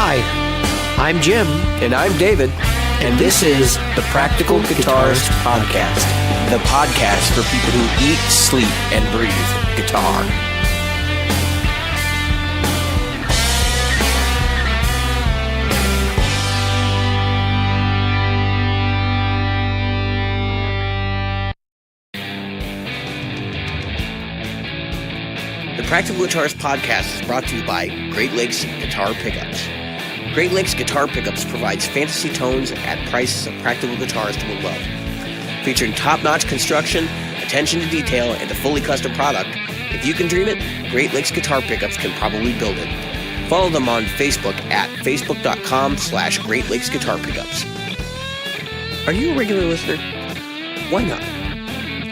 Hi, I'm Jim. And I'm David. And this is the Practical Guitarist Podcast. The podcast for people who eat, sleep, and breathe guitar. The Practical Guitarist Podcast is brought to you by Great Lakes Guitar Pickups. Great Lakes Guitar Pickups provides fantasy tones at prices a practical guitarist will love. Featuring top-notch construction, attention to detail, and a fully custom product, if you can dream it, Great Lakes Guitar Pickups can probably build it. Follow them on Facebook at facebook.com/Great Lakes Guitar Pickups. Are you a regular listener? Why not?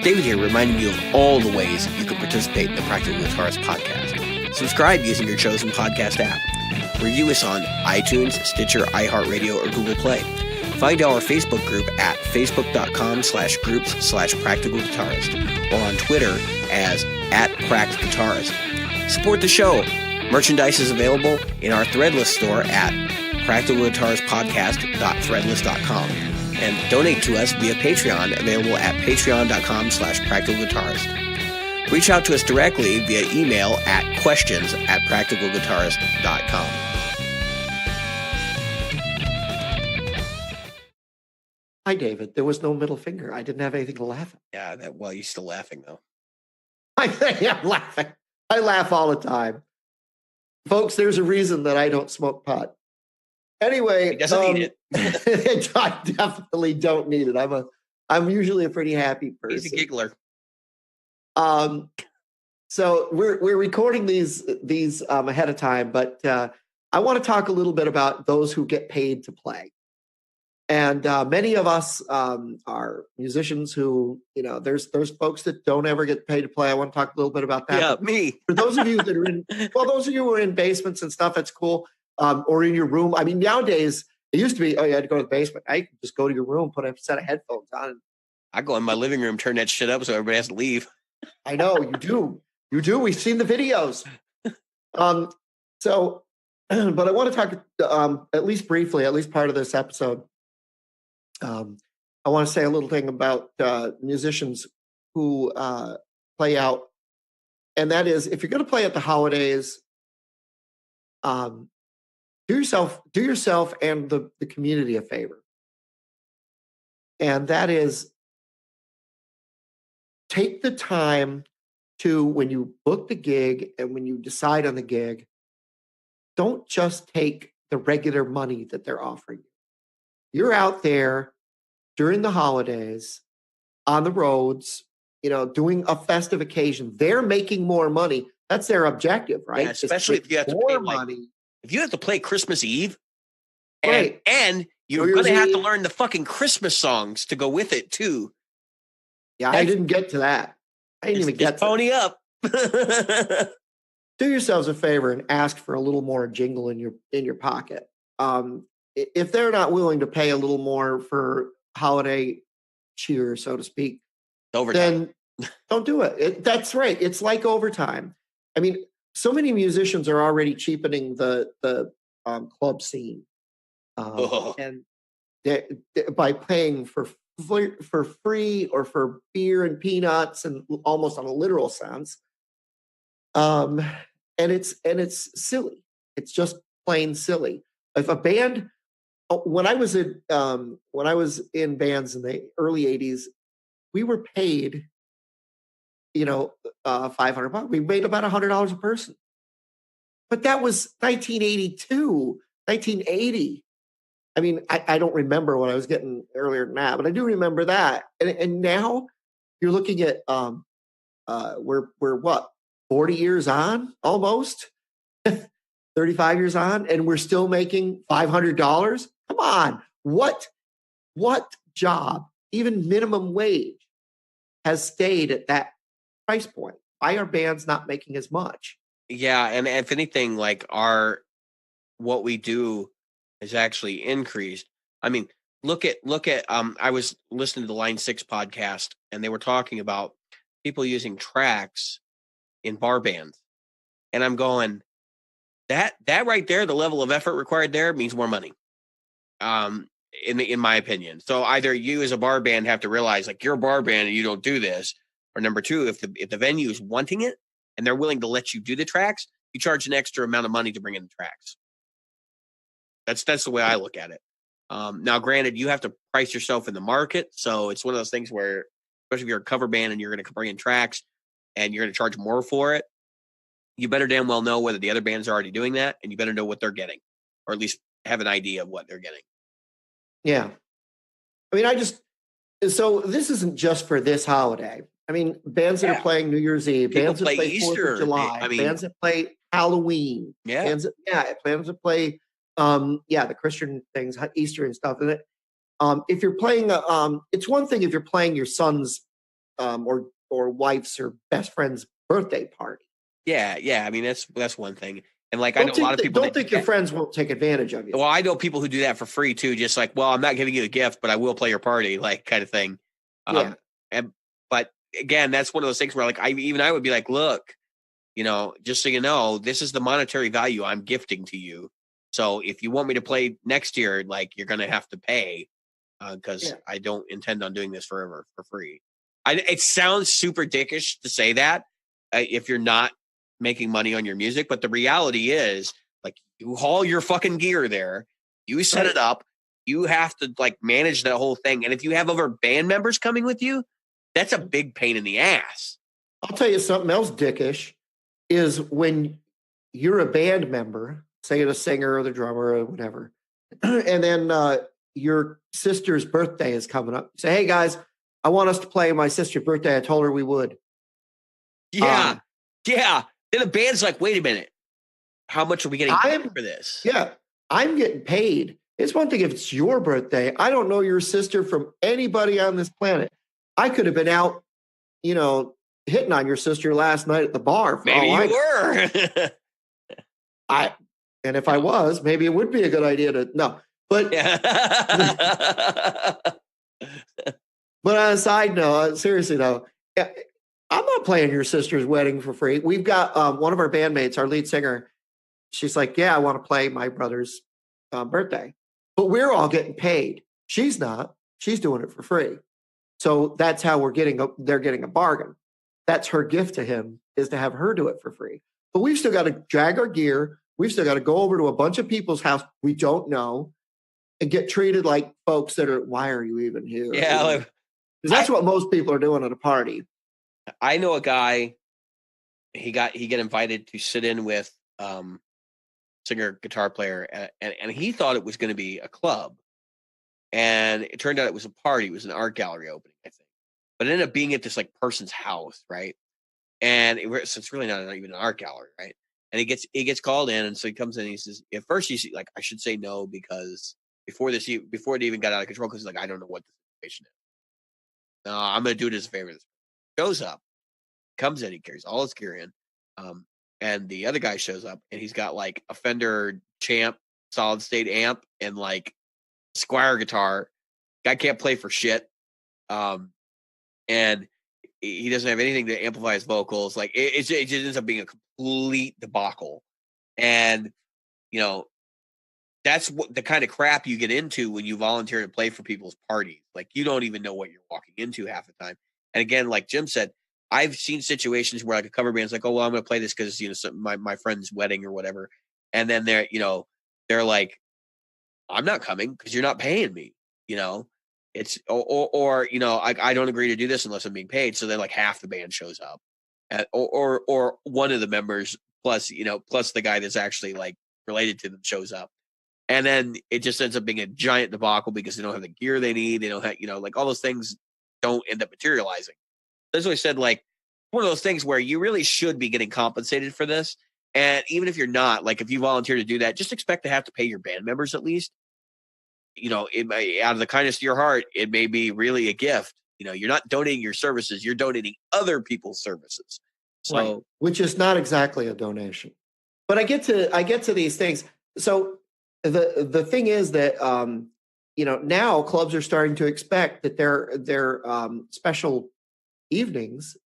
David here reminding you of all the ways you can participate in the Practical Guitarist Podcast. Subscribe using your chosen podcast app. Review us on iTunes, Stitcher, iHeartRadio, or Google Play. Find our Facebook group at facebook.com/groups/Practical Guitarist or on Twitter as @PractGuitarist. Support the show. Merchandise is available in our Threadless store at practicalguitaristpodcast.threadless.com. And donate to us via Patreon, available at patreon.com/practicalguitarist. Reach out to us directly via email at questions@practicalguitarist.com. Hi, David. There was no middle finger. I didn't have anything to laugh at. Yeah, well, you're still laughing, though. I'm laughing. I laugh all the time. Folks, there's a reason that I don't smoke pot. Anyway, He doesn't need it. I definitely don't need it. I'm usually a pretty happy person. He's a giggler. So we're recording these ahead of time, but I want to talk a little bit about those who get paid to play. And many of us are musicians who, there's folks that don't ever get paid to play. I want to talk a little bit about that. Yeah, me. For those of you that are those of you who are in basements and stuff, that's cool. Or in your room. I mean, nowadays, it used to be, you had to go to the basement. I could just go to your room, put a set of headphones on. I go in my living room, turn that shit up so everybody has to leave. I know, you do. You do. We've seen the videos. But I want to talk, at least briefly, at least part of this episode. I want to say a little thing about musicians who play out. And that is, if you're going to play at the holidays, do yourself and the community a favor. And that is, take the time to, when you book the gig and when you decide on the gig, don't just take the regular money that they're offering you. You're out there during the holidays, on the roads, doing a festive occasion. They're making more money. That's their objective, right? Yeah, especially if you have to pay money. If you have to play Christmas Eve, right, and you're going to have to learn the fucking Christmas songs to go with it too. Yeah, I didn't get to that. I didn't even get to pony up. Do yourselves a favor and ask for a little more jingle in your pocket. If they're not willing to pay a little more for holiday cheer, so to speak, overtime, then don't do it. That's right. It's like overtime. I mean, so many musicians are already cheapening the club scene, and by paying for free or for beer and peanuts, and almost on a literal sense. And it's silly. It's just plain silly. If a band, when I was in bands in the early '80s, we were paid, $500. We made about $100 a person. But that was 1982, 1980. I mean, I don't remember what I was getting earlier than that, but I do remember that. And now you're looking at we're what, 40 years on, almost 35 years on, and we're still making $500. Come on, what job, even minimum wage, has stayed at that price point? Why are bands not making as much? Yeah, and if anything, like what we do has actually increased. I mean, look at I was listening to the Line 6 podcast, and they were talking about people using tracks in bar bands. And I'm going, that right there, the level of effort required there means more money. In my opinion. So either you as a bar band have to realize like you're a bar band and you don't do this, or number two, if the venue is wanting it and they're willing to let you do the tracks, you charge an extra amount of money to bring in the tracks. That's the way I look at it. Now, granted, you have to price yourself in the market, so it's one of those things where, especially if you're a cover band and you're going to bring in tracks and you're going to charge more for it, you better damn well know whether the other bands are already doing that, and you better know what they're getting, or at least have an idea of what they're getting. Yeah. I mean, so this isn't just for this holiday. I mean, bands that are playing New Year's Eve, People bands that play Easter. 4th of July, bands that play Halloween, bands that play, the Christian things, Easter and stuff. And if you're playing, it's one thing if you're playing your son's or wife's or best friend's birthday party. Yeah. I mean, that's one thing. And like, I know a lot of people don't think your friends won't take advantage of you. Well, I know people who do that for free too. Just like, well, I'm not giving you a gift, but I will play your party, like kind of thing. But again, that's one of those things where like, I would be like, look, just so you know, this is the monetary value I'm gifting to you. So if you want me to play next year, like you're going to have to pay because I don't intend on doing this forever for free. It sounds super dickish to say that if you're not making money on your music, but the reality is like you haul your fucking gear there, you set it up, you have to like manage that whole thing. And if you have other band members coming with you, that's a big pain in the ass. I'll tell you something else dickish is when you're a band member, say the singer or the drummer or whatever, and then your sister's birthday is coming up. You say, hey guys, I want us to play my sister's birthday. I told her we would. Yeah. Then the band's like, wait a minute. How much are we getting paid for this? Yeah, I'm getting paid. It's one thing if it's your birthday. I don't know your sister from anybody on this planet. I could have been out, hitting on your sister last night at the bar. Maybe you were. And if I was, maybe it would be a good idea to no. But but on a side note, seriously though, I'm not playing your sister's wedding for free. We've got one of our bandmates, our lead singer. She's like, yeah, I want to play my brother's birthday. But we're all getting paid. She's not. She's doing it for free. So that's how they're getting a bargain. That's her gift to him, is to have her do it for free. But we've still got to drag our gear. We've still got to go over to a bunch of people's house we don't know and get treated like folks that are, why are you even here? Yeah. Because that's what most people are doing at a party. I know a guy, he got invited to sit in with singer, guitar player, and he thought it was going to be a club. And it turned out it was a party. It was an art gallery opening, I think. But it ended up being at this like person's house, right? And so it's really not even an art gallery, right? And he gets called in, and so he comes in and he says, at first he's like, I should say no because before it even got out of control, because he's like, I don't know what the situation is. No, I'm going to do it as a favor. Shows up, comes in, he carries all his gear in, and the other guy shows up, and he's got like a Fender Champ solid state amp and like Squire guitar. Guy can't play for shit, and he doesn't have anything to amplify his vocals. Like it just ends up being a complete debacle, and that's what the kind of crap you get into when you volunteer to play for people's parties. Like you don't even know what you're walking into half the time. And again, like Jim said, I've seen situations where like a cover band's like, oh, well, I'm going to play this because, my friend's wedding or whatever. And then they're like, I'm not coming because you're not paying me, it's, or I don't agree to do this unless I'm being paid. So then like half the band shows up or one of the members plus the guy that's actually like related to them shows up. And then it just ends up being a giant debacle because they don't have the gear they need. They don't have, like all those things don't end up materializing. That's what I said, like one of those things where you really should be getting compensated for this. And even if you're not, like if you volunteer to do that, just expect to have to pay your band members at least. It may, out of the kindness of your heart, it may be really a gift. You're not donating your services, you're donating other people's services. So, right. Which is not exactly a donation. But I get to these things. So the thing is that now clubs are starting to expect that their special evenings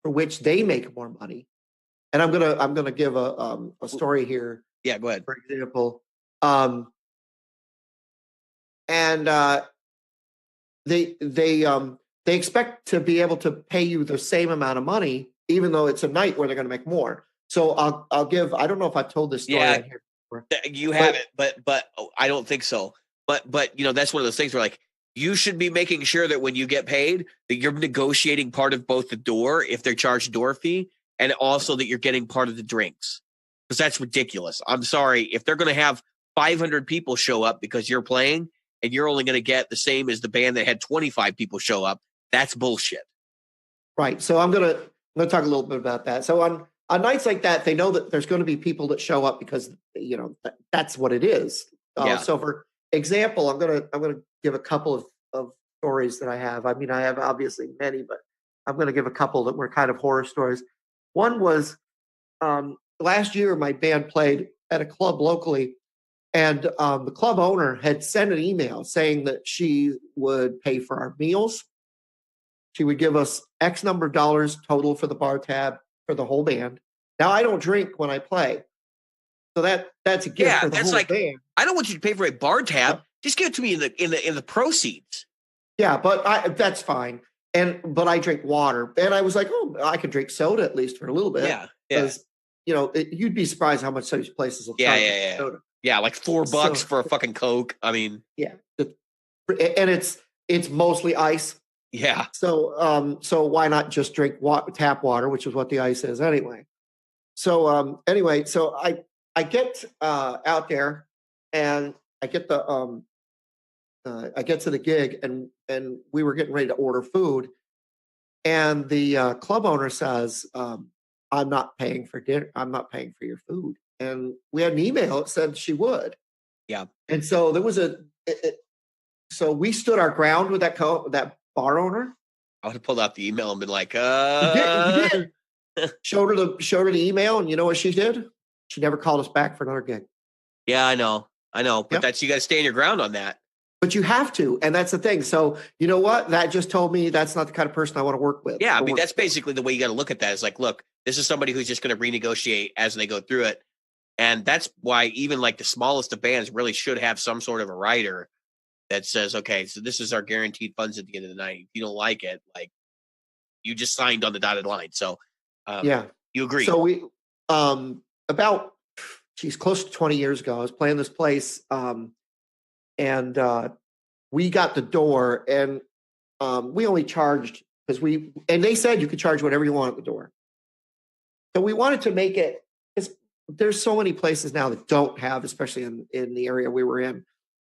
for which they make more money. And I'm gonna give a story here Yeah, go ahead. for example. And they expect to be able to pay you the same amount of money, even though it's a night where they're going to make more. So I'll give. I don't know if I've told this story Yeah, on here before, you have but it, but I don't think so. But that's one of those things where like you should be making sure that when you get paid that you're negotiating part of both the door if they're charged door fee and also that you're getting part of the drinks because that's ridiculous. I'm sorry if they're going to have 500 people show up because you're playing and you're only going to get the same as the band that had 25 people show up. That's bullshit. right. So I'm gonna talk a little bit about that. So on nights like that, they know that there's going to be people that show up because that's what it is. Yeah. So for example, I'm gonna give a couple of stories that I have. I mean, I have obviously many, but I'm gonna give a couple that were kind of horror stories. One was last year, my band played at a club locally, and the club owner had sent an email saying that she would pay for our meals. She would give us X number of dollars total for the bar tab for the whole band. Now I don't drink when I play, so that's a gift for the That's whole like band. I don't want you to pay for a bar tab. Yeah. Just give it to me in the proceeds. Yeah, but that's fine. But I drink water, and I was like, oh, I could drink soda at least for a little bit. Yeah. Because you'd be surprised how much these places will Yeah, charge yeah, yeah. soda. Yeah, like $4 So for a fucking Coke. I mean, yeah, and it's mostly ice. yeah. So why not just drink tap water, which is what the ice is anyway. So anyway, so I get out there, and I get I get to the gig, and we were getting ready to order food, and the club owner says, "I'm not paying for dinner. I'm not paying for your food." And we had an email that said she would. Yeah. And so there was so we stood our ground with that bar owner. I would have pulled out the email and been like, We did. Showed her the email, and you know what she did? She never called us back for another gig. Yeah, I know. But Yep. that's you got to stand your ground on that. But you have to, and that's the thing. So you know what? That just told me that's not the kind of person I want to work with. Yeah, I mean that's basically the way you got to look at that. Is like, look, this is somebody who's just going to renegotiate as they go through it, and that's why even like the smallest of bands really should have some sort of a rider that says, okay, so this is our guaranteed funds at the end of the night. If you don't like it, like you just signed on the dotted line. So Yeah. you agree. So we about close to 20 years ago, I was playing this place, and we got the door, and we only charged because they said you could charge whatever you want at the door. So we wanted to make it. There's so many places now that don't have, especially in the area we were in,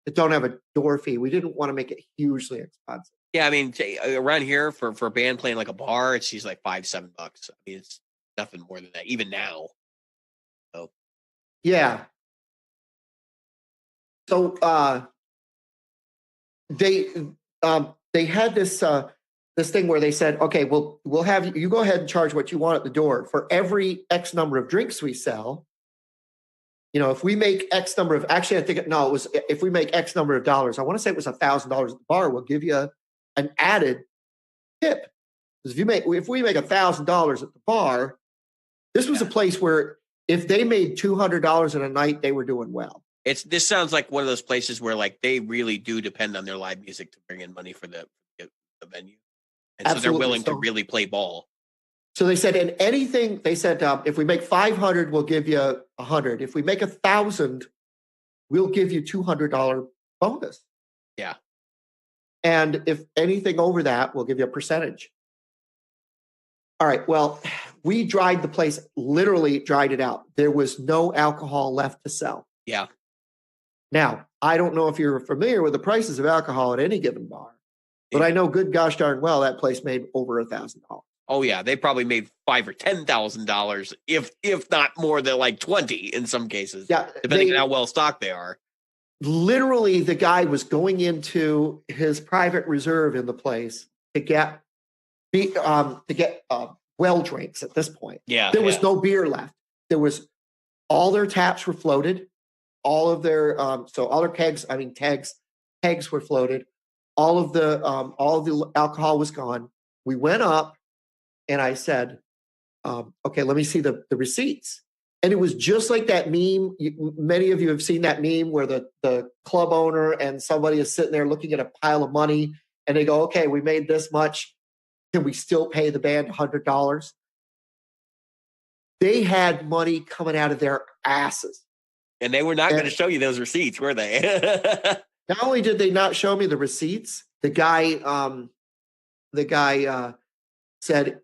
that don't have a door fee. We didn't want to make it hugely expensive. Yeah, I mean, around here for a band playing like a bar, it's usually like $5-7. I mean, it's nothing more than that, even now. So Yeah. So they had this thing where they said, okay, well, we'll have you go ahead and charge what you want at the door for every X number of drinks we sell. If we make X number of, actually, I think it was if we make X number of dollars. I want to say it was $1,000 at the bar. We'll give you an added tip. Because if we make $1,000 at the bar, this was a place where if they made $200 in a night, they were doing well. this sounds like one of those places where like they really do depend on their live music to bring in money for the venue, and so they're willing to really play ball. So they said, and anything they said, if we make 500, we'll give you 100. If we make 1,000, we'll give you $200 bonus. Yeah. And if anything over that, we'll give you a percentage. All right. Well, we dried the place, literally dried it out. There was no alcohol left to sell. Yeah. Now, I don't know if you're familiar with the prices of alcohol at any given bar, but I know good gosh darn well that place made over $1,000. Oh yeah, they probably made $5,000 or $10,000, if not more than like 20 in some cases. Yeah, depending on how well stocked they are. Literally, the guy was going into his private reserve in the place to get well drinks. At this point, there was no beer left. There was all their taps were floated, all of their all their kegs were floated. All of the alcohol was gone. We went up. And I said, okay, let me see the receipts. And it was just like that meme. Many of you have seen that meme where the club owner and somebody is sitting there looking at a pile of money and they go, okay, we made this much. Can we still pay the band $100? They had money coming out of their asses. And they were not going to show you those receipts, were they? Not only did they not show me the receipts, the guy said,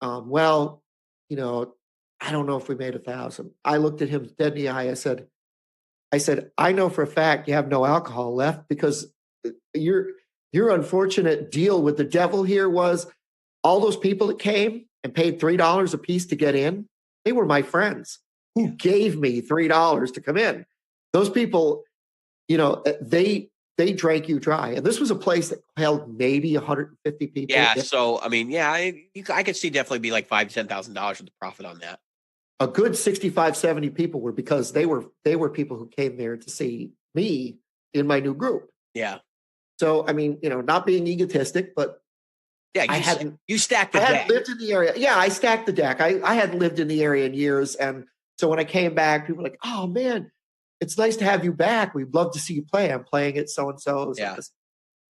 well, you know, I don't know if we made 1,000. I looked at him dead in the eye. I said, I know for a fact you have no alcohol left because your unfortunate deal with the devil here was all those people that came and paid $3 a piece to get in. They were my friends who gave me $3 to come in. Those people, you know, they drank you dry. And this was a place that held maybe 150 people. Yeah. So, I mean, yeah, I could see definitely be like $5,000 to $10,000 of the profit on that. A good 65, 70 people were because they were people who came there to see me in my new group. Yeah. So, I mean, you know, not being egotistic, but yeah, you stacked the deck. I hadn't lived in the area. Yeah, I stacked the deck. I hadn't lived in the area in years. And so when I came back, people were like, oh man, it's nice to have you back. We'd love to see you play. I'm playing at so-and-so. Yeah.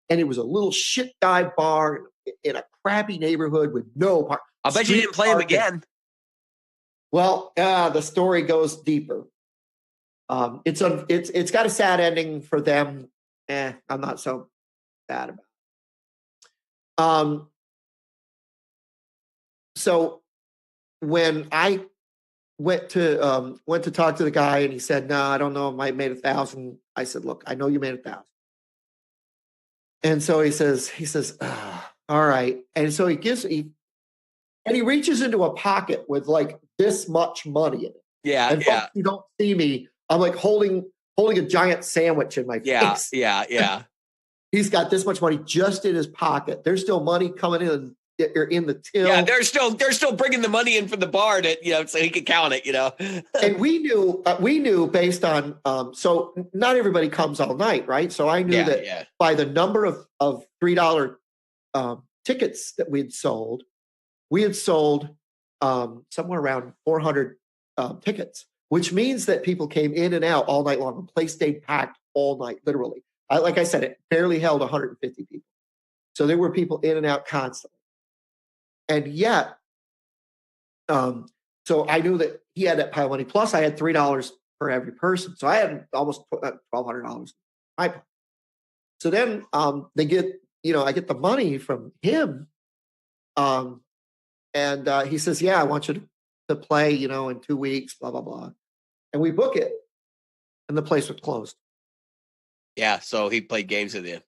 And it was a little shit dive bar in a crappy neighborhood with no park. I bet you didn't play him again. Well, the story goes deeper. It's got a sad ending for them. I'm not so sad about it. So when I went to talk to the guy and he said, no, I don't know. I might have made 1,000. I said, look, I know you made 1,000. And so he says, all right. And so he reaches into a pocket with like this much money in it. Yeah. And folks who don't see me, I'm like holding a giant sandwich in my face. Yeah. He's got this much money just in his pocket. There's still money coming in the till. Yeah, they're still bringing the money in from the bar to, you know, so he could count it, you know. And we knew based on so not everybody comes all night, right? So I knew that by the number of $3 tickets that we had sold somewhere around 400 tickets, which means that people came in and out all night long. The place stayed packed all night, literally. Like I said, it barely held 150 people. So there were people in and out constantly. And yet, so I knew that he had that pile of money. Plus, I had $3 for every person. So I had almost $1,200. So then I get the money from him. And he says, yeah, I want you to play, you know, in 2 weeks, blah, blah, blah. And we book it. And the place was closed. Yeah, so he played games with you.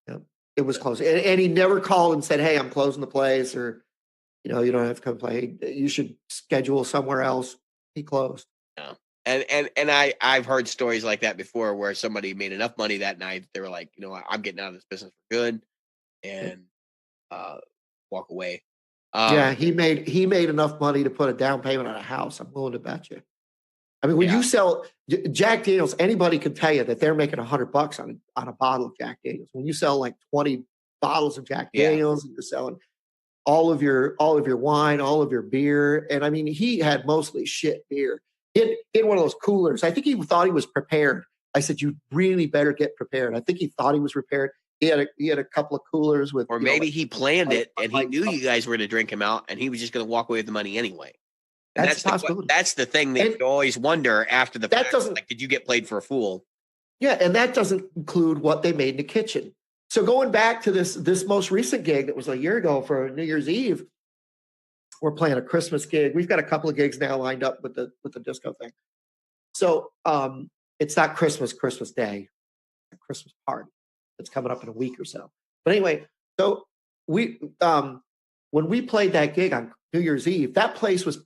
Yeah, it was closed. And he never called and said, hey, I'm closing the place, or, you know, you don't have to come play. You should schedule somewhere else. He closed. Yeah. And I've heard stories like that before where somebody made enough money that night. They were like, you know, I'm getting out of this business for good, and walk away. Yeah, he made enough money to put a down payment on a house. I'm willing to bet you. I mean, when you sell Jack Daniels, anybody can tell you that they're making $100 on a bottle of Jack Daniels. When you sell like 20 bottles of Jack Daniels, and you're selling all of your wine, all of your beer, and I mean, he had mostly shit beer. He had one of those coolers. I think he thought he was prepared. I said, you really better get prepared. I think he thought he was prepared. He had a couple of coolers with, or maybe he planned it and he knew you guys were to drink him out, and he was just going to walk away with the money anyway. And that's possibility. That's the thing that you always wonder after the fact. Like, did you get played for a fool? Yeah, and that doesn't include what they made in the kitchen. So going back to this most recent gig that was a year ago for New Year's Eve, we're playing a Christmas gig. We've got a couple of gigs now lined up with the disco thing. So it's not Christmas Day, a Christmas party that's coming up in a week or so. But anyway, so we when we played that gig on New Year's Eve, that place was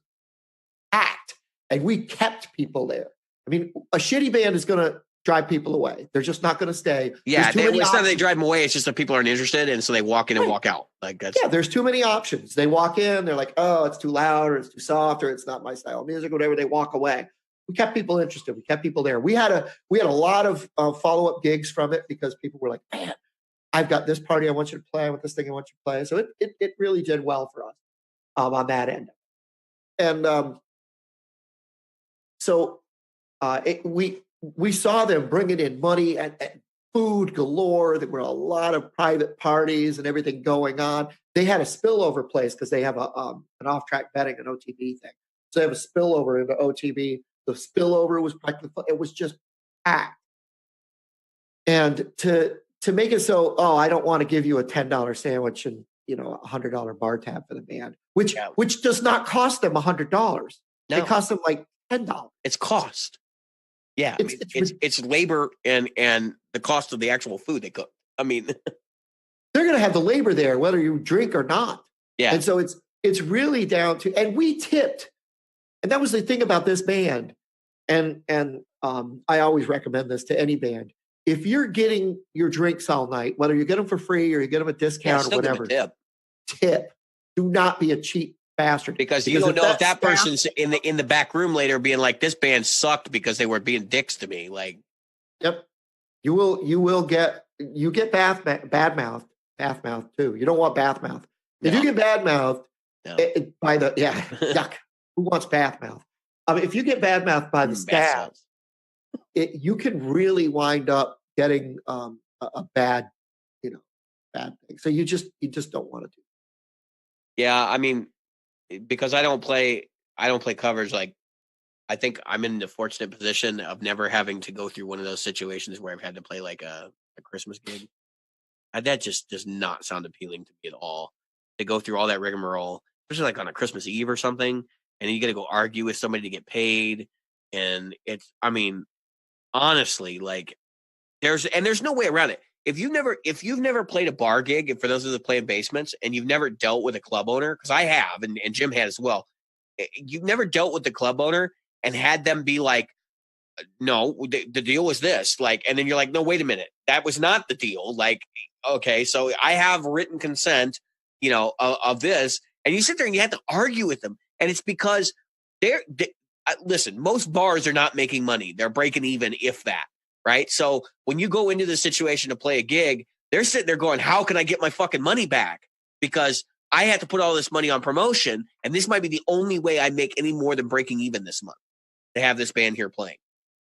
packed, and we kept people there. I mean, a shitty band is going to drive people away. They're just not going to stay. Yeah, it's not they drive them away. It's just that people aren't interested, and so they walk in and walk out. Like that's there's too many options. They walk in, they're like, oh, it's too loud, or it's too soft, or it's not my style of music, whatever. They walk away. We kept people interested. We kept people there. We had a lot of follow-up gigs from it because people were like, man, I've got this party I want you to play. I want this thing I want you to play. So it really did well for us on that end. And so we saw them bringing in money and food galore. There were a lot of private parties and everything going on. They had a spillover place because they have an off-track betting, an OTB thing. So they have a spillover into OTB. The spillover was practically, it was just packed. And to make it so, I don't want to give you a $10 sandwich and a $100 bar tab for the band, which does not cost them $100. No. It costs them like $10. It's cost. Yeah, it's labor and the cost of the actual food they cook. I mean, they're going to have the labor there, whether you drink or not. Yeah, and so it's really down to, and we tipped, and that was the thing about this band, and I always recommend this to any band. If you're getting your drinks all night, whether you get them for free or you get them a discount or whatever, tip. Do not be a cheap bastard. Because you don't know if that person's in the back room later being like, this band sucked because they were being dicks to me. Like, yep, you will get bad mouth too. You don't want bath mouth. If you get bad mouth by the yuck. Who wants bath mouth? If you get bad mouth by the staff, you can really wind up getting a bad thing. So you just don't want to do. Yeah, I mean, because I don't play covers. Like, I think I'm in the fortunate position of never having to go through one of those situations where I've had to play like a Christmas gig. That just does not sound appealing to me at all. To go through all that rigmarole, especially like on a Christmas Eve or something, and then you got to go argue with somebody to get paid. And I mean, honestly, like there's no way around it. If you've never played a bar gig, and for those of you that play in basements and you've never dealt with a club owner, because I have, and Jim had as well, you've never dealt with the club owner and had them be like, no, the deal was this, like, and then you're like, no, wait a minute, that was not the deal. Like, okay, so I have written consent, of this, and you sit there and you have to argue with them, and it's because listen, most bars are not making money; they're breaking even, if that. Right. So when you go into the situation to play a gig, they're sitting there going, how can I get my fucking money back? Because I had to put all this money on promotion. And this might be the only way I make any more than breaking even this month to have this band here playing.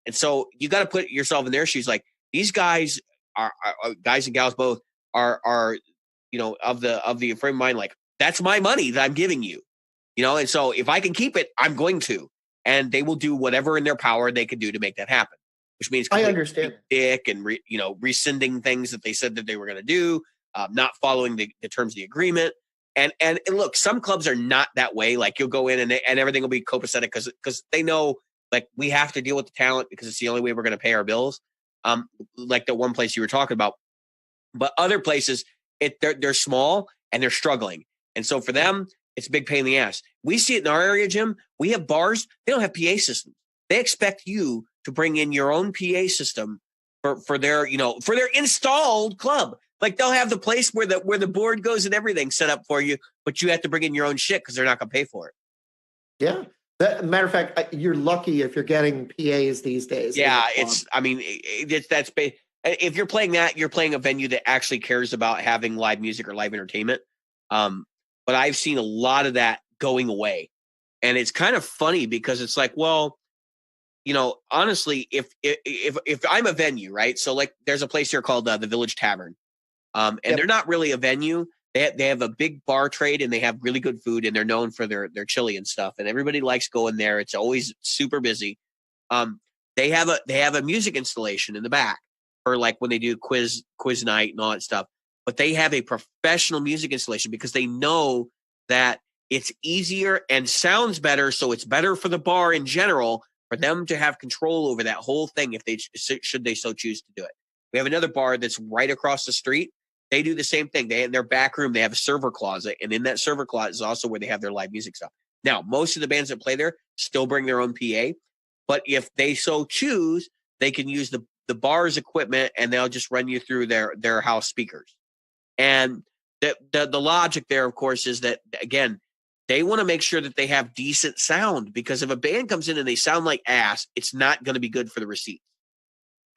And so you got to put yourself in their shoes. Like, these guys are guys and gals both are of the frame of mind, like, that's my money that I'm giving you, and so if I can keep it, I'm going to, and they will do whatever in their power they can do to make that happen. Which means I understand dick and rescinding things that they said that they were going to do, not following the terms of the agreement. And look, some clubs are not that way. Like, you'll go in and everything will be copacetic because they know, like, we have to deal with the talent because it's the only way we're going to pay our bills. Like the one place you were talking about, but other places they're small and they're struggling, and so for them it's a big pain in the ass. We see it in our area, Jim. We have bars; they don't have PA systems. They expect you to bring in your own PA system for their installed club. Like, they'll have the place where the board goes and everything set up for you, but you have to bring in your own shit because they're not going to pay for it. Yeah. Matter of fact, you're lucky if you're getting PAs these days. Yeah, if you're playing that, you're playing a venue that actually cares about having live music or live entertainment. But I've seen a lot of that going away. And it's kind of funny because it's like, well, honestly, if I'm a venue, right? So, like, there's a place here called the Village Tavern, and they're not really a venue. They have a big bar trade, and they have really good food, and they're known for their chili and stuff, and everybody likes going there. It's always super busy. They have a music installation in the back for, like, when they do quiz night and all that stuff. But they have a professional music installation because they know that it's easier and sounds better, so it's better for the bar in general, for them to have control over that whole thing if should they so choose to do it. We have another bar that's right across the street. They do the same thing. They, in their back room, they have a server closet, and in that server closet is also where they have their live music stuff. Now, most of the bands that play there still bring their own PA, but if they so choose, they can use the bar's equipment, and they'll just run you through their house speakers. And the logic there, of course, is that, again, they want to make sure that they have decent sound, because if a band comes in and they sound like ass, it's not going to be good for the receipts.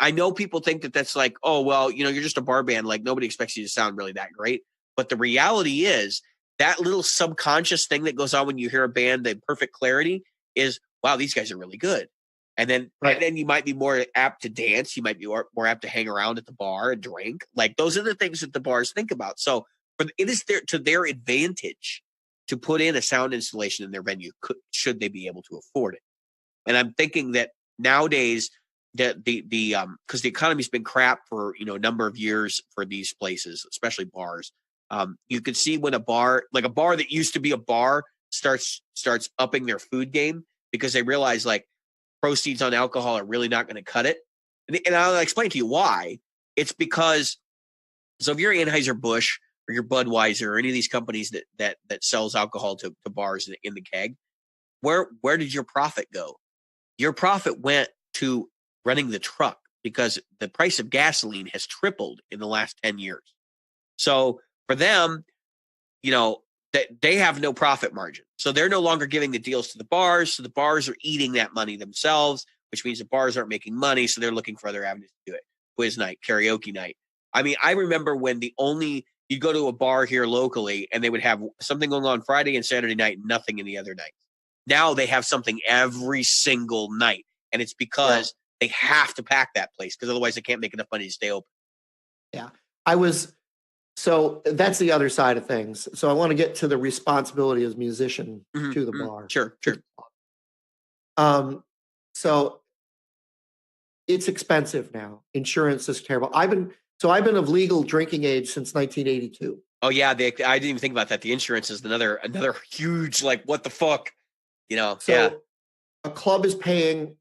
I know people think that that's like, oh, well, you're just a bar band. Like, nobody expects you to sound really that great. But the reality is that little subconscious thing that goes on when you hear a band, the perfect clarity is, wow, these guys are really good. And then, Right. and then you might be more apt to dance. You might be more apt to hang around at the bar and drink. Like those are the things that the bars think about. So it is to their advantage to put in a sound installation in their venue, should they be able to afford it. And I'm thinking that nowadays that because the economy's been crap for a number of years for these places, especially bars. You could see when a bar that used to be a bar starts upping their food game because they realize like proceeds on alcohol are really not going to cut it. And I'll explain to you why. It's because, so if you're Anheuser-Busch or your Budweiser or any of these companies that sells alcohol to bars in the keg, where did your profit go? Your profit went to running the truck because the price of gasoline has tripled in the last 10 years. So for them, they have no profit margin. So they're no longer giving the deals to the bars. So the bars are eating that money themselves, which means the bars aren't making money. So they're looking for other avenues to do it. Quiz night, karaoke night. I mean, I remember when you'd go to a bar here locally and they would have something going on Friday and Saturday night, nothing in the other night. Now they have something every single night. And it's because they have to pack that place because otherwise they can't make enough money to stay open. Yeah. So that's the other side of things. So I want to get to the responsibility as a musician to the bar. Sure. So it's expensive now. Insurance is terrible. I've been of legal drinking age since 1982. Oh yeah, I didn't even think about that. The insurance is another huge, like, what the fuck, So a club is paying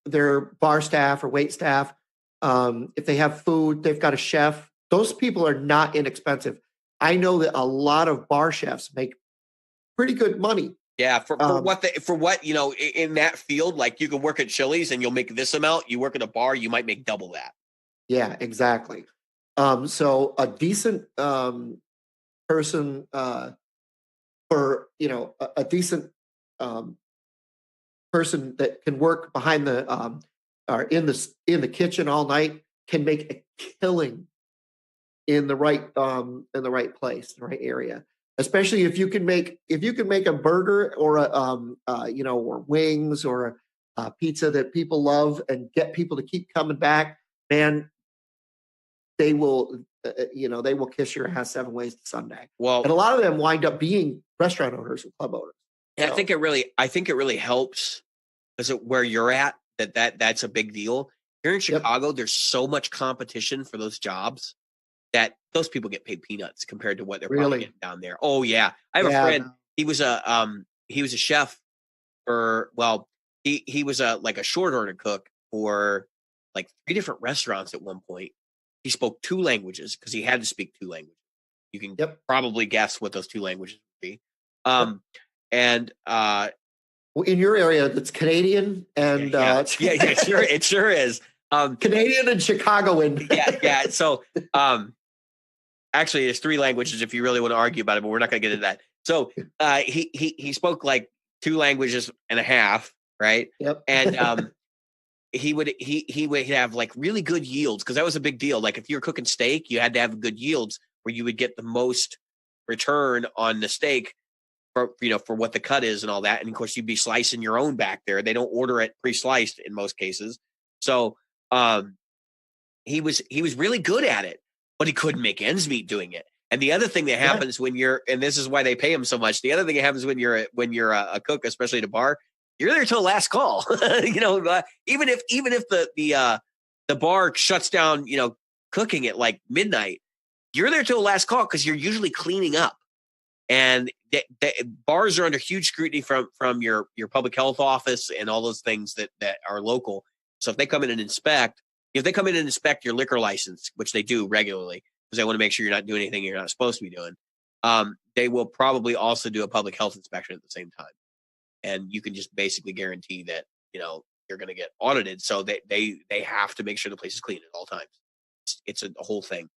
their bar staff or wait staff. If they have food, they've got a chef. Those people are not inexpensive. I know that a lot of bar chefs make pretty good money. Yeah, for what in that field, like you can work at Chili's and you'll make this amount. You work at a bar, you might make double that. Yeah, exactly. So a decent person for a decent person that can work behind the or in the kitchen all night can make a killing in the right place, the right area. Especially if you can make a burger or or wings or a pizza that people love and get people to keep coming back, man, they will kiss your ass 7 ways to Sunday. Well, and a lot of them wind up being restaurant owners and club owners. Yeah, so. I think it really helps because where you're at, that's a big deal. Here in Chicago, there's so much competition for those jobs that those people get paid peanuts compared to what they're probably getting down there. Oh yeah, I have a friend. He was a chef for he was a short order cook for like 3 different restaurants at one point. He spoke 2 languages because he had to speak 2 languages. You can probably guess what those 2 languages would be. And in your area, that's Canadian and it sure is. Canadian and Chicagoan. yeah. So actually, there's 3 languages if you really want to argue about it, but we're not going to get into that. So he spoke like 2 languages and a half, right? Yep. And he would have like really good yields because that was a big deal. Like if you were cooking steak, you had to have good yields where you would get the most return on the steak for what the cut is and all that. And of course, you'd be slicing your own back there. They don't order it pre-sliced in most cases. So he was really good at it, but he couldn't make ends meet doing it. And the other thing that happens when you're, and this is why they pay him so much. The other thing that happens when you're a cook, especially at a bar, you're there till last call. Even if the bar shuts down, cooking at like midnight, you're there till last call because you're usually cleaning up. And the bars are under huge scrutiny from your public health office and all those things that are local. So if they come in and inspect your liquor license, which they do regularly, because they want to make sure you're not doing anything you're not supposed to be doing, they will probably also do a public health inspection at the same time. And you can just basically guarantee that, you're going to get audited. So they have to make sure the place is clean at all times. It's a whole thing.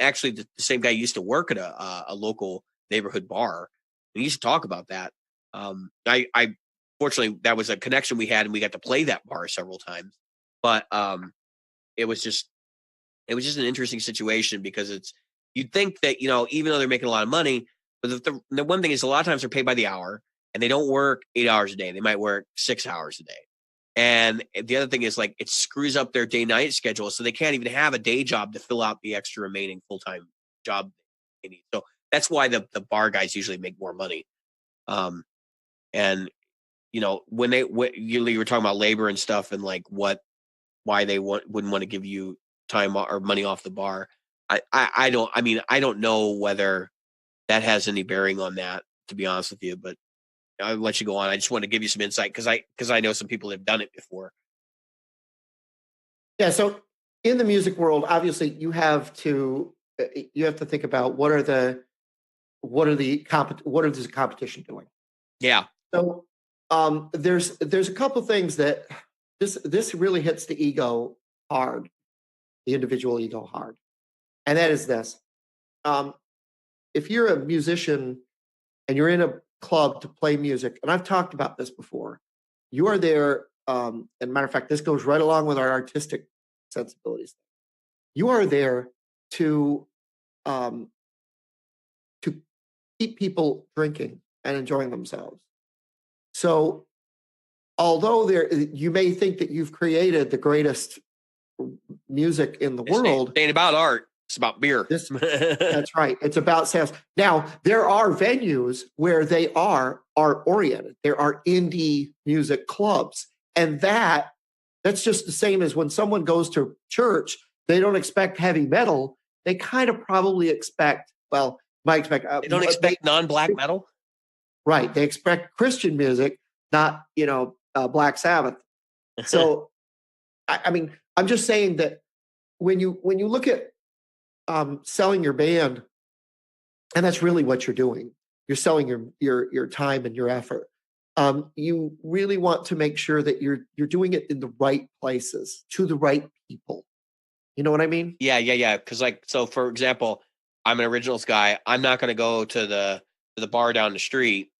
Actually, the same guy used to work at a local neighborhood bar. We used to talk about that. I fortunately, that was a connection we had and we got to play that bar several times, but it was just an interesting situation because you'd think that, even though they're making a lot of money, but the one thing is a lot of times they're paid by the hour and they don't work 8 hours a day. They might work 6 hours a day. And the other thing is like it screws up their day-night schedule, so they can't even have a day job to fill out the extra remaining full-time job they need. So that's why the bar guys usually make more money. And you know, when you were talking about labor and stuff, and like why they wouldn't want to give you time or money off the bar. I don't know whether that has any bearing on that, to be honest with you, but I'll let you go on. I just want to give you some insight because I know some people that have done it before. Yeah. So in the music world, obviously you have to think about what is the competition doing? Yeah. So there's a couple things that this really hits the ego hard, the individual ego hard, and that is this: if you're a musician and you're in a club to play music, and I've talked about this before, you are there. And matter of fact, this goes right along with our artistic sensibilities. You are there to keep people drinking and enjoying themselves. So, although you may think that you've created the greatest music in the world, it ain't about art. It's about beer. That's right. It's about sales. Now, there are venues where they are art oriented. There are indie music clubs, and that's just the same as when someone goes to church. They don't expect heavy metal. They kind of probably expect. Well, might expect. They don't expect non-black metal. Right. They expect Christian music, not Black Sabbath. So, I mean, I'm just saying that when you look at selling your band, and that's really what you're doing. You're selling your time and your effort. You really want to make sure that you're doing it in the right places to the right people. You know what I mean? Yeah. Because so for example, I'm an originals guy. I'm not going to go to the bar down the street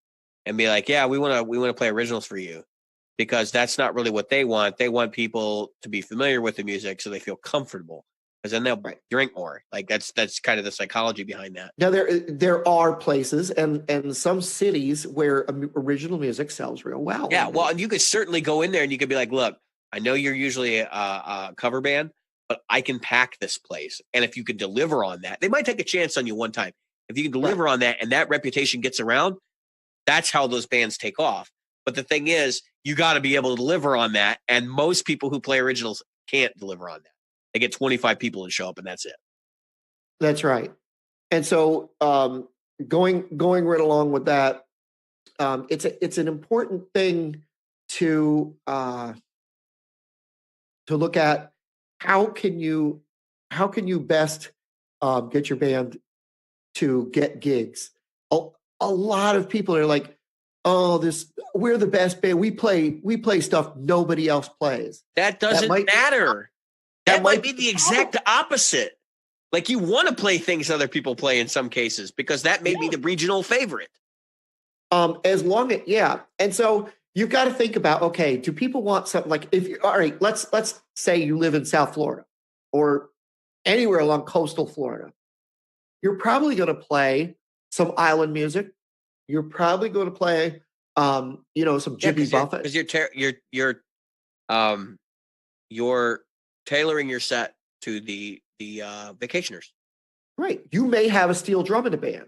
and be like, yeah, we want to play originals for you, because that's not really what they want. They want people to be familiar with the music so they feel comfortable, because then they'll drink more. Like that's kind of the psychology behind that. Now there are places and some cities where original music sells real well. Yeah, well, and you could certainly go in there and you could be like, look, I know you're usually a cover band, but I can pack this place. And if you could deliver on that, they might take a chance on you one time. If you can deliver on that and that reputation gets around, that's how those bands take off. But the thing is, you got to be able to deliver on that. And most people who play originals can't deliver on that. They get 25 people to show up and that's it. That's right. And so going right along with that, it's an important thing to look at. How can you best get your band to get gigs? A lot of people are like, "Oh, we're the best band. We play stuff nobody else plays." That doesn't matter. That might be the exact opposite. Like you want to play things other people play in some cases, because that may be the regional favorite. As long as and so you've got to think about, okay, do people want something like all right, let's say you live in South Florida or anywhere along coastal Florida. You're probably going to play some island music. You're probably going to play some Jimmy Buffett. Because you're tailoring your set to the vacationers. Right. You may have a steel drum in a band.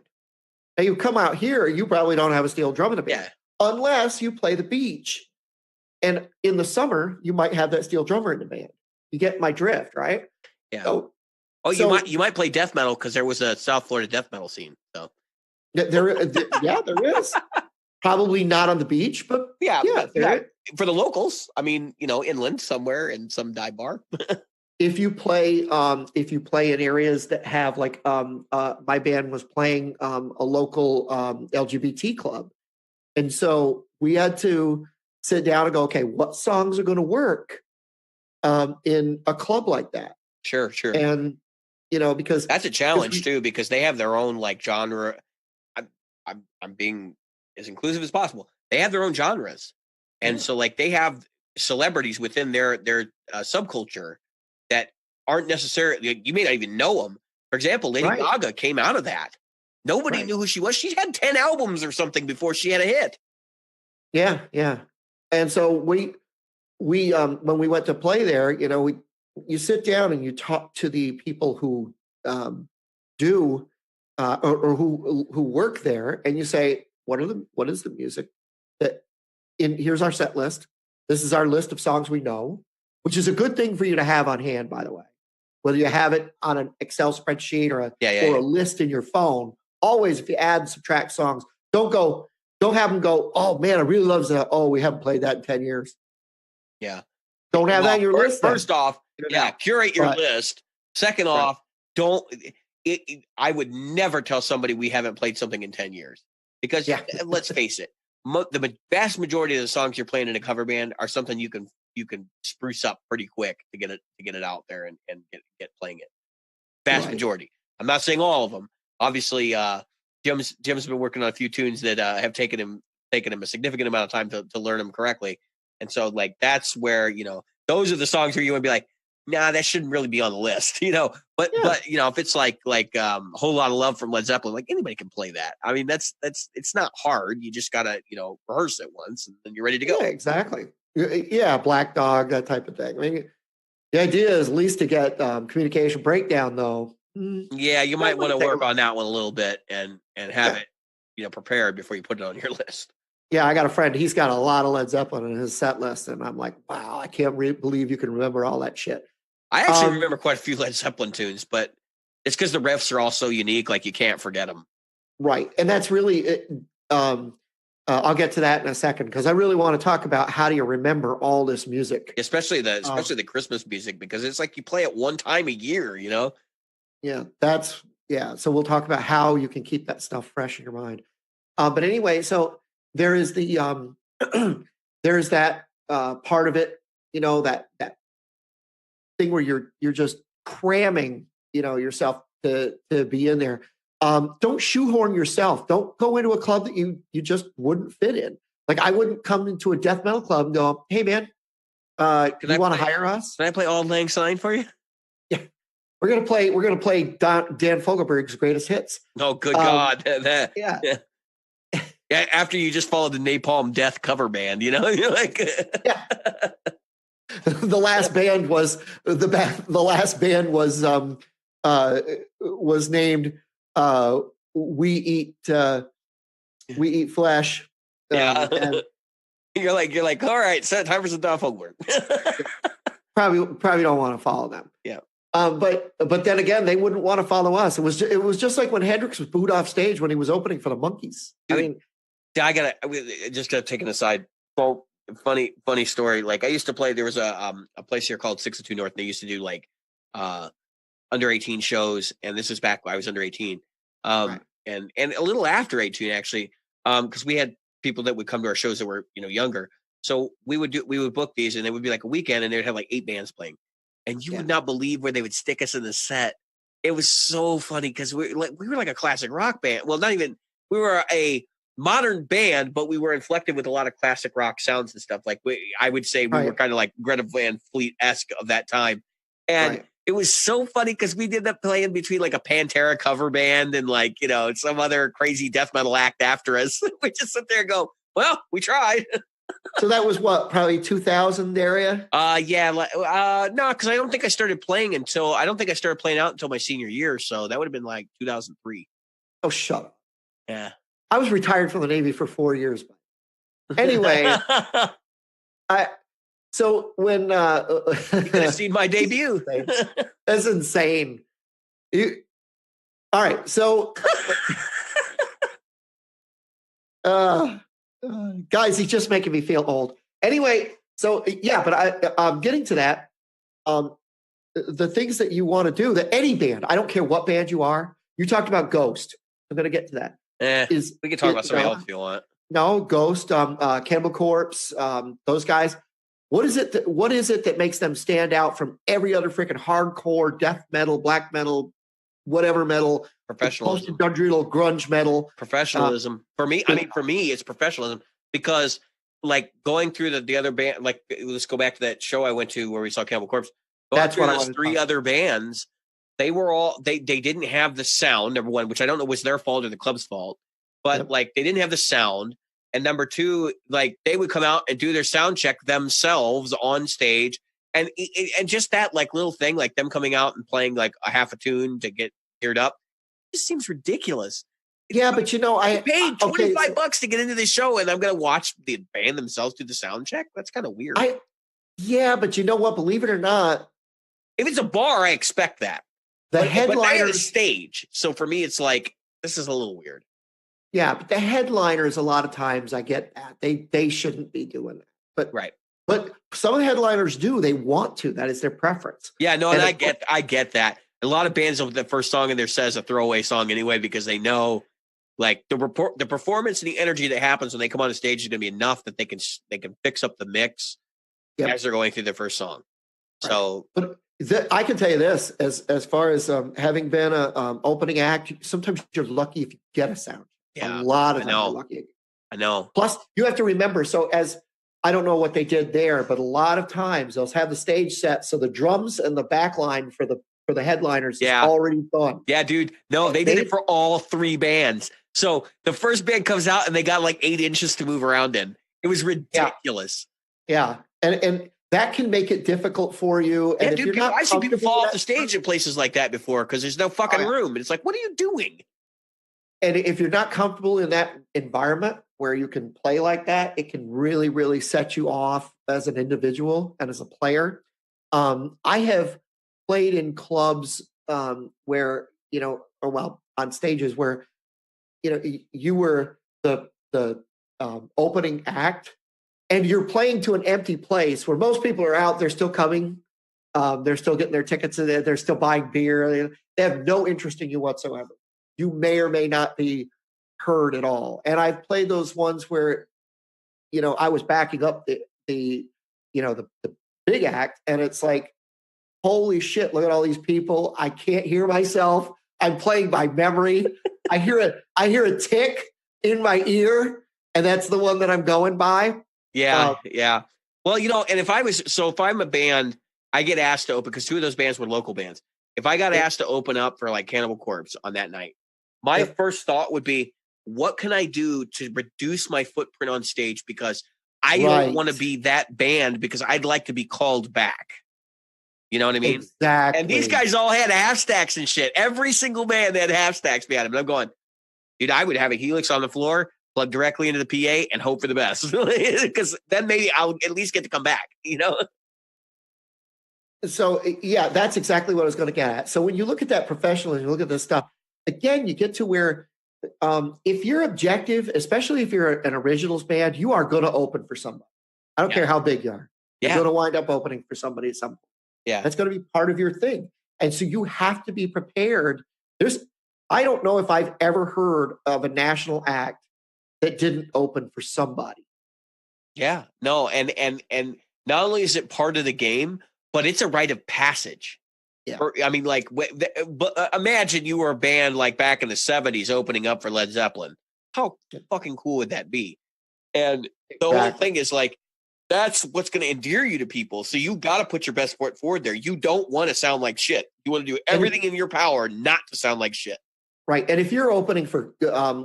Now you come out here, you probably don't have a steel drum in a band. Yeah. Unless you play the beach. And in the summer, you might have that steel drummer in the band. You get my drift, right? Yeah. You might play death metal, because there was a South Florida death metal scene. So there is. Probably not on the beach, but for the locals. I mean, inland somewhere in some dive bar. If you play in areas that have like my band was playing a local LGBT club, and so we had to sit down and go, okay, what songs are going to work in a club like that? Sure. And because that's a challenge too, because they have their own like genre. I'm being as inclusive as possible. They have their own genres, and so like they have celebrities within their subculture that aren't necessarily, you may not even know them. For example, Lady Gaga came out of that. Nobody knew who she was. She had 10 albums or something before she had a hit. Yeah. And so we when we went to play there, you sit down and you talk to the people who do or who work there, and you say, what is the music that here's our set list. This is our list of songs we know, which is a good thing for you to have on hand, by the way. Whether you have it on an Excel spreadsheet or a list in your phone, always if you add and subtract songs, don't have them go, oh man, I really love that. Oh, we haven't played that in 10 years. Yeah. Don't have that in your list. First off, curate your list. Second off, I would never tell somebody we haven't played something in 10 years. Because let's face it, the vast majority of the songs you're playing in a cover band are something you can spruce up pretty quick to get it out there and get playing it. Vast majority. I'm not saying all of them. Obviously, Jim's been working on a few tunes that have taken him a significant amount of time to learn them correctly. And so like that's where, those are the songs where you would be like, nah, that shouldn't really be on the list, But if it's like Whole Lot of Love from Led Zeppelin, like anybody can play that. I mean, it's not hard. You just gotta, rehearse it once and then you're ready to go. Yeah, exactly. Yeah, Black Dog, that type of thing. I mean, the idea is at least to get communication breakdown, though. Yeah, you might want to work on that one a little bit and have it, prepared before you put it on your list. Yeah, I got a friend. He's got a lot of Led Zeppelin in his set list, and I'm like, wow, I can't believe you can remember all that shit. I actually remember quite a few Led Zeppelin tunes, but it's because the riffs are all so unique, like you can't forget them. Right, and that's really. I'll get to that in a second because I really want to talk about how do you remember all this music, especially the Christmas music, because it's like you play it one time a year, Yeah, So we'll talk about how you can keep that stuff fresh in your mind. But anyway, so there is the there's that part of it, that thing where you're just cramming, yourself to be in there. Don't shoehorn yourself. Don't go into a club that you just wouldn't fit in. Like I wouldn't come into a death metal club and go, hey man, you want to hire us? Can I play Auld Lang Syne for you? Yeah. We're gonna play Dan Fogelberg's greatest hits. Oh, good God! Yeah. After you just followed the Napalm Death cover band, you're like, The last band was named We Eat Flesh. And you're like, all right, so time for some Don Fogelberg. Probably don't want to follow them. Yeah. But then again, they wouldn't want to follow us. It was just like when Hendrix was booed off stage when he was opening for the Monkees. Dude, I mean, I gotta take an aside. Well, funny story. Like I used to play. There was a place here called 602 North. And they used to do like under 18 shows, and this is back when I was under 18, right. and a little after 18 actually, because we had people that would come to our shows that were younger. So we would book these, and it would be like a weekend, and they'd have like 8 bands playing. And you would not believe where they would stick us in the set. It was so funny because we were like a classic rock band. Well, not even, we were a modern band, but we were inflected with a lot of classic rock sounds and stuff. Like I would say we were kind of like Greta Van Fleet-esque of that time. And it was so funny because we did that playing between like a Pantera cover band and like, some other crazy death metal act after us. We just sit there and go, well, we tried. So that was what, probably 2000 area? Yeah. No, because I don't think I started playing out until my senior year. So that would have been like 2003. Oh, shut up. Yeah. I was retired from the Navy for 4 years. Anyway, so when you could have seen my debut. That's insane. All right. So guys, he's just making me feel old. Anyway, so yeah, but I'm getting to that. The things that you want to do, that any band, I don't care what band you are. You talked about Ghost. I'm going to get to that. We can talk about somebody else if you want. No, Ghost, Cannibal Corpse, those guys. What is it that makes them stand out from every other freaking hardcore death metal, black metal, whatever metal, professionalism, post-industrial grunge metal? Professionalism. For me, it's professionalism because like going through the other band, like let's go back to that show I went to where we saw Cannibal Corpse. That's what those 3 other bands. They were all they didn't have the sound, number one, which I don't know was their fault or the club's fault, but like they didn't have the sound. And number two, like they would come out and do their sound check themselves on stage. And just that like little thing, like them coming out and playing like a half a tune to get geared up, just seems ridiculous. Yeah, but I paid $25 okay, to get into this show, and I'm going to watch the band themselves do the sound check. That's kind of weird. Yeah, but you know what? Believe it or not, if it's a bar, I expect that. the But headliner they had a stage, so for me, it's like this is a little weird. Yeah, but the headliners, a lot of times, I get that they shouldn't be doing that. But Right. But some of the headliners do. They want to. That is their preference. Yeah, no, and I get that. A lot of bands of the first song in there says a throwaway song anyway because they know, like the performance and the energy that happens when they come on the stage is going to be enough that they can fix up the mix as they're going through their first song. Right. So, but I can tell you this: as far as having been a opening act, sometimes you're lucky if you get a sound. Yeah, a lot of times you're lucky. I know. Plus, you have to remember. So I don't know what they did there, but a lot of times they'll have the stage set so the drums and the back line for the headliners is already done. Yeah, dude. No, they did it for all three bands. So the first band comes out and they got like 8 inches to move around in. It was ridiculous. Yeah. And that can make it difficult for you. And yeah, dude, I've seen people fall off the stage in places like that before because there's no fucking room. And it's like, what are you doing? And if you're not comfortable in that environment where you can play like that, it can really, really set you off as an individual and as a player. I have played in clubs where, on stages where, you were the opening act and you're playing to an empty place where most people are out, they're still coming. They're still getting their tickets. They're still buying beer. They have no interest in you whatsoever. You may or may not be heard at all. And I've played those ones where, I was backing up the big act, and it's like, holy shit, look at all these people. I can't hear myself. I'm playing by memory. I hear a tick in my ear, and that's the one that I'm going by. Yeah, yeah. Well, and if I'm a band, I get asked to open because 2 of those bands were local bands. If I got asked to open up for like Cannibal Corpse on that night, my first thought would be, what can I do to reduce my footprint on stage? Because I don't want to be that band because I'd like to be called back. You know what I mean? Exactly. And these guys all had half stacks and shit. Every single band had half stacks behind them. And I'm going, dude, I would have a Helix on the floor, plug directly into the PA and hope for the best. Because then maybe I'll at least get to come back, So, yeah, that's exactly what I was going to get at. So when you look at that professionally, you look at this stuff, again, you get to where if you're objective, especially if you're an originals band, you are going to open for somebody. I don't care how big you are. You're going to wind up opening for somebody at some point. Yeah. That's going to be part of your thing. And so you have to be prepared. I don't know if I've ever heard of a national act that didn't open for somebody. Yeah. No, and not only is it part of the game, but it's a rite of passage. Yeah. I mean, like, but imagine you were a band like back in the 70s opening up for Led Zeppelin. How fucking cool would that be? And the whole thing is like, that's what's going to endear you to people. So you got to put your best foot forward there. You don't want to sound like shit. You want to do everything in your power not to sound like shit. Right. And if you're opening for,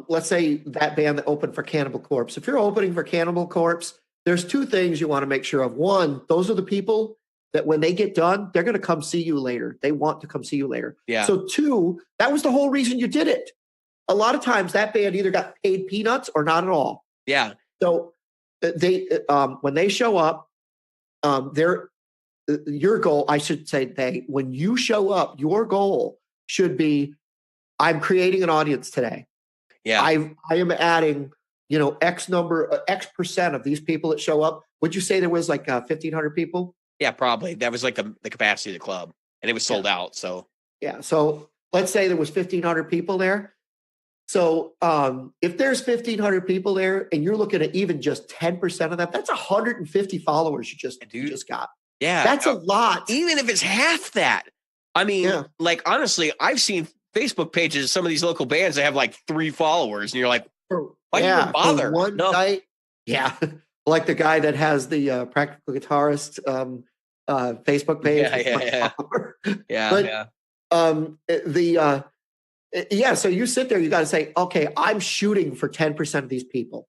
let's say that band that opened for Cannibal Corpse, if you're opening for Cannibal Corpse, there's 2 things you want to make sure of. One, those are the people that when they get done, they're going to come see you later. They want to come see you later. Yeah. So 2, that was the whole reason you did it. A lot of times that band either got paid peanuts or not at all. Yeah. So they, when they show up, your goal, I should say, when you show up, your goal should be, I'm creating an audience today. Yeah. I am adding, X percent of these people that show up. Would you say there was like 1,500 people? Yeah, probably. That was like the capacity of the club, and it was sold out. So yeah. So let's say there was 1,500 people there. So if there's 1,500 people there, and you're looking at even just 10% of that, that's 150 followers you just got. Yeah, that's a lot. Even if it's half that. I mean, like honestly, I've seen Facebook pages of some of these local bands that have like 3 followers, and you're like, why do you even bother? One night, like the guy that has the Practical Guitarist Facebook page. So you sit there, you got to say, okay, I'm shooting for 10% of these people.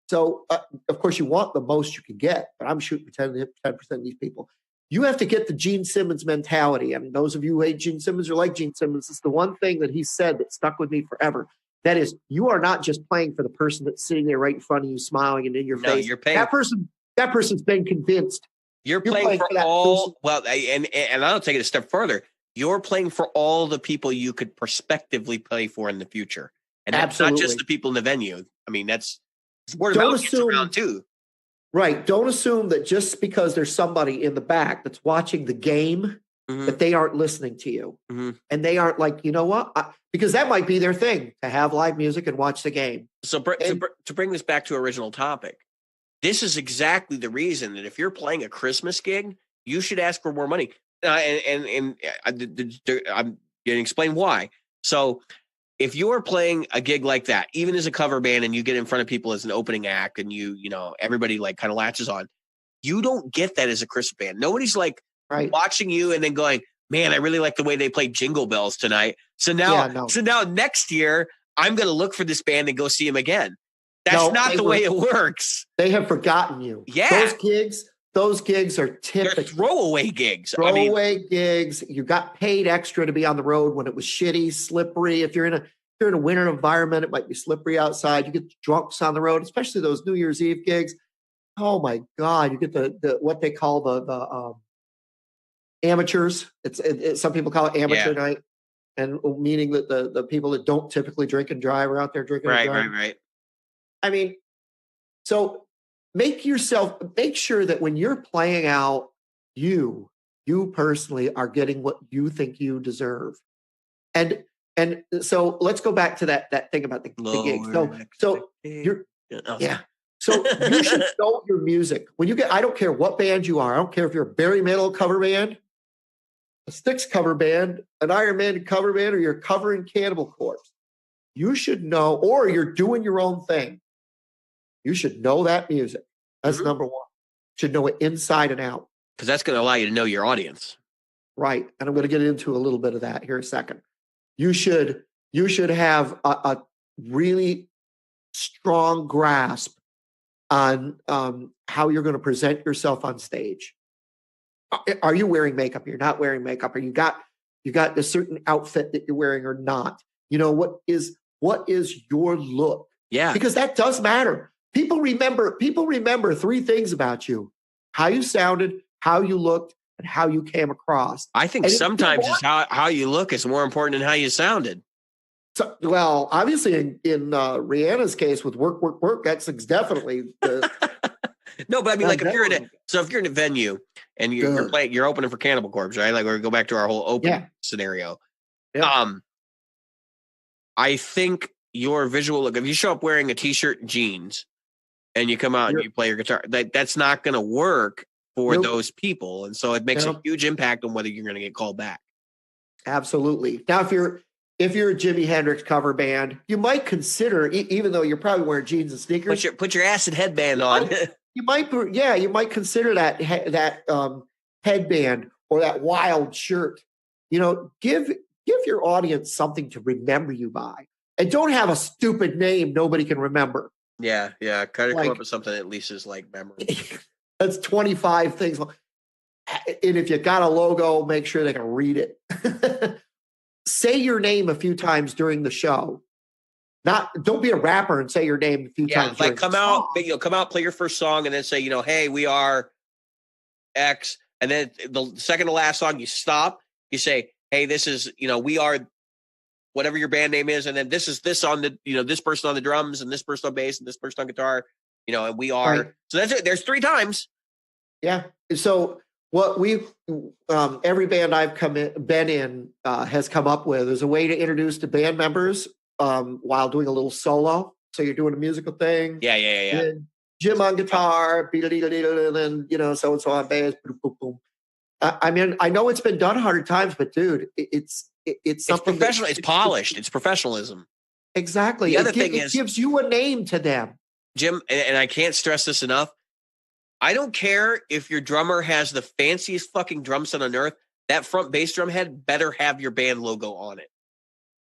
So, of course, you want the most you can get, but I'm shooting 10% of these people. You have to get the Gene Simmons mentality. I mean, those of you who hate Gene Simmons or like Gene Simmons, it's the one thing that he said that stuck with me forever. That is, you are not just playing for the person that's sitting there right in front of you, smiling and in your face. You're paying. That person's been convinced. You're playing for all. Well, and I'll take it a step further. You're playing for all the people you could prospectively play for in the future, and that's not just the people in the venue. I mean, that's word of mouth gets around too. Right. Don't assume that just because there's somebody in the back that's watching the game, that they aren't listening to you, and they aren't like, you know what? Because that might be their thing, to have live music and watch the game. So to bring this back to original topic, this is exactly the reason that if you're playing a Christmas gig, you should ask for more money. I'm going to explain why. So if you're playing a gig like that, even as a cover band, and you get in front of people as an opening act, and you know everybody like kind of latches on, you don't get that as a Christmas band. Nobody's like watching you and then going, man, I really like the way they played Jingle Bells tonight. So now next year I'm going to look for this band and go see them again. That's not the way it works. They have forgotten you. Yeah. Those gigs are typical. They're throwaway gigs. Gigs. You got paid extra to be on the road when it was shitty, slippery. If you're in a winter environment, it might be slippery outside. You get drunks on the road, especially those New Year's Eve gigs. Oh my God. You get the what they call the amateurs. It's some people call it amateur night, and meaning that the people that don't typically drink and drive are out there drinking and driving. Right. I mean, so make sure that when you're playing out, you personally are getting what you think you deserve. And so let's go back to that thing about the gig. So you should know your music. When you get, I don't care what band you are. I don't care if you're a Barry Manilow cover band, a Styx cover band, an Iron Maiden cover band, or you're covering Cannibal Corpse. You should know, or you're doing your own thing. You should know that music. That's number one. Should know it inside and out. Because that's going to allow you to know your audience. Right. And I'm going to get into a little bit of that here in a second. You should have a really strong grasp on how you're going to present yourself on stage. Are you wearing makeup? You're not wearing makeup. Or you got a certain outfit that you're wearing or not? You know, what is your look? Yeah. Because that does matter. People remember three things about you: how you sounded, how you looked, and how you came across. I think sometimes it's how you look is more important than how you sounded. So, well, obviously in Rihanna's case with work, that's definitely the, no, but I mean, like if you're in a venue and you're playing, you're opening for Cannibal Corpse, right? Like we go back to our whole open scenario. Yeah. I think your visual look, if you show up wearing a t-shirt and jeans and you come out and you play your guitar, that's not going to work for those people. And so it makes a huge impact on whether you're going to get called back. Absolutely. Now, if you're a Jimi Hendrix cover band, you might consider, even though you're probably wearing jeans and sneakers, put your acid headband on. You might consider that headband or that wild shirt. You know, give your audience something to remember you by, and don't have a stupid name nobody can remember. Yeah. Kind of come up with something that at least is like memory. That's 25 things. And if you got a logo, make sure they can read it. Say your name a few times during the show. Don't be a rapper and say your name a few times. Like come out, play your first song, and then say, hey, we are X. And then the second to last song, you stop. You say, hey, this is, we are whatever your band name is, and then this is this on the, this person on the drums, and this person on bass, and this person on guitar, and we are. Right. So that's it. There's 3 times. Yeah. So what every band I've been in has come up with is a way to introduce the band members while doing a little solo. So you're doing a musical thing. Yeah. Jim on guitar, and then so and so on bass. Boom, boom, boom. I mean, I know it's been done 100 times, but dude, it's something. It's professional. It's polished. It's professionalism. Exactly. The other thing is, it gives you a name to them, Jim. And I can't stress this enough. I don't care if your drummer has the fanciest fucking drum set on earth. That front bass drum head better have your band logo on it.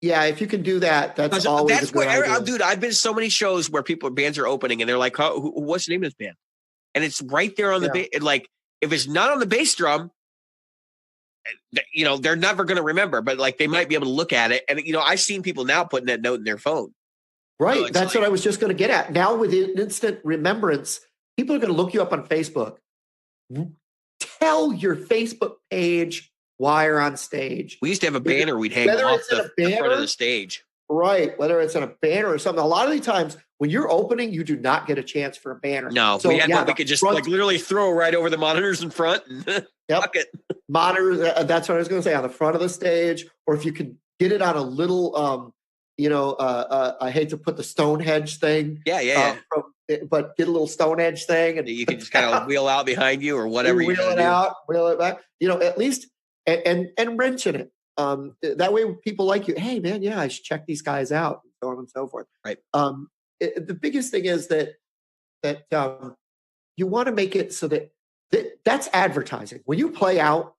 Yeah, if you can do that, that's 'Cause always that's a good where, idea. dude, I've been to so many shows where bands are opening and they're like, what's the name of this band? And it's right there on the Yeah. bass. Like, if it's not on the bass drum, they're never going to remember, but like they might be able to look at it. And, I've seen people now putting that note in their phone. Right. it's That's like- what I was just going to get at. Now with instant remembrance, people are going to look you up on Facebook. Tell your Facebook page why you're on stage. We used to have a banner we'd hang Whether off it's in the a front of banner, the stage. Right. Whether it's in a banner or something. A lot of the times when you're opening, you do not get a chance for a banner. No, So, we had one we the could just front like literally throw right over the monitors in front and fuck it. monitor. That's what I was going to say, on the front of the stage, or if you could get it on a little, I hate to put the Stonehenge thing. Yeah. But get a little Stonehenge thing, and You can just kind of wheel out behind you or whatever you wheel gotta it do. out, wheel it back. At least and wrench in it. That way people like you. Hey man, yeah, I should check these guys out, and so on and so forth. Right. The biggest thing is that you want to make it so that that's advertising. When you play out,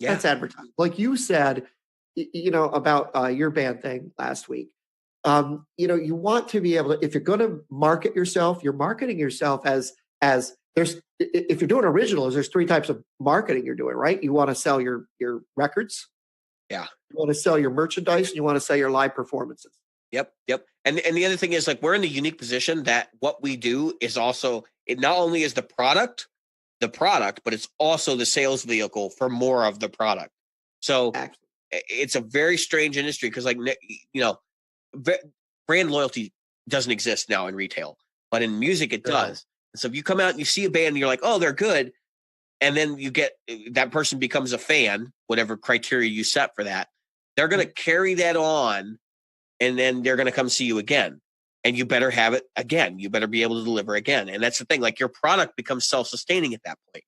that's advertising. Like you said, about your band thing last week. You want to be able to, if you're going to market yourself, you're marketing yourself as if you're doing originals, there's 3 types of marketing you're doing, right? You want to sell your records. Yeah. You want to sell your merchandise, and you want to sell your live performances. Yep. And the other thing is, like, we're in the unique position that what we do is also, it not only is the product, but it's also the sales vehicle for more of the product. So it's a very strange industry because, like, brand loyalty doesn't exist now in retail, but in music it does. So if you come out and you see a band and you're like, oh, they're good, and then you get that person becomes a fan, whatever criteria you set for that, they're going to carry that on, and then they're going to come see you again. And you better have it again. You better be able to deliver again. And that's the thing. Like, your product becomes self-sustaining at that point.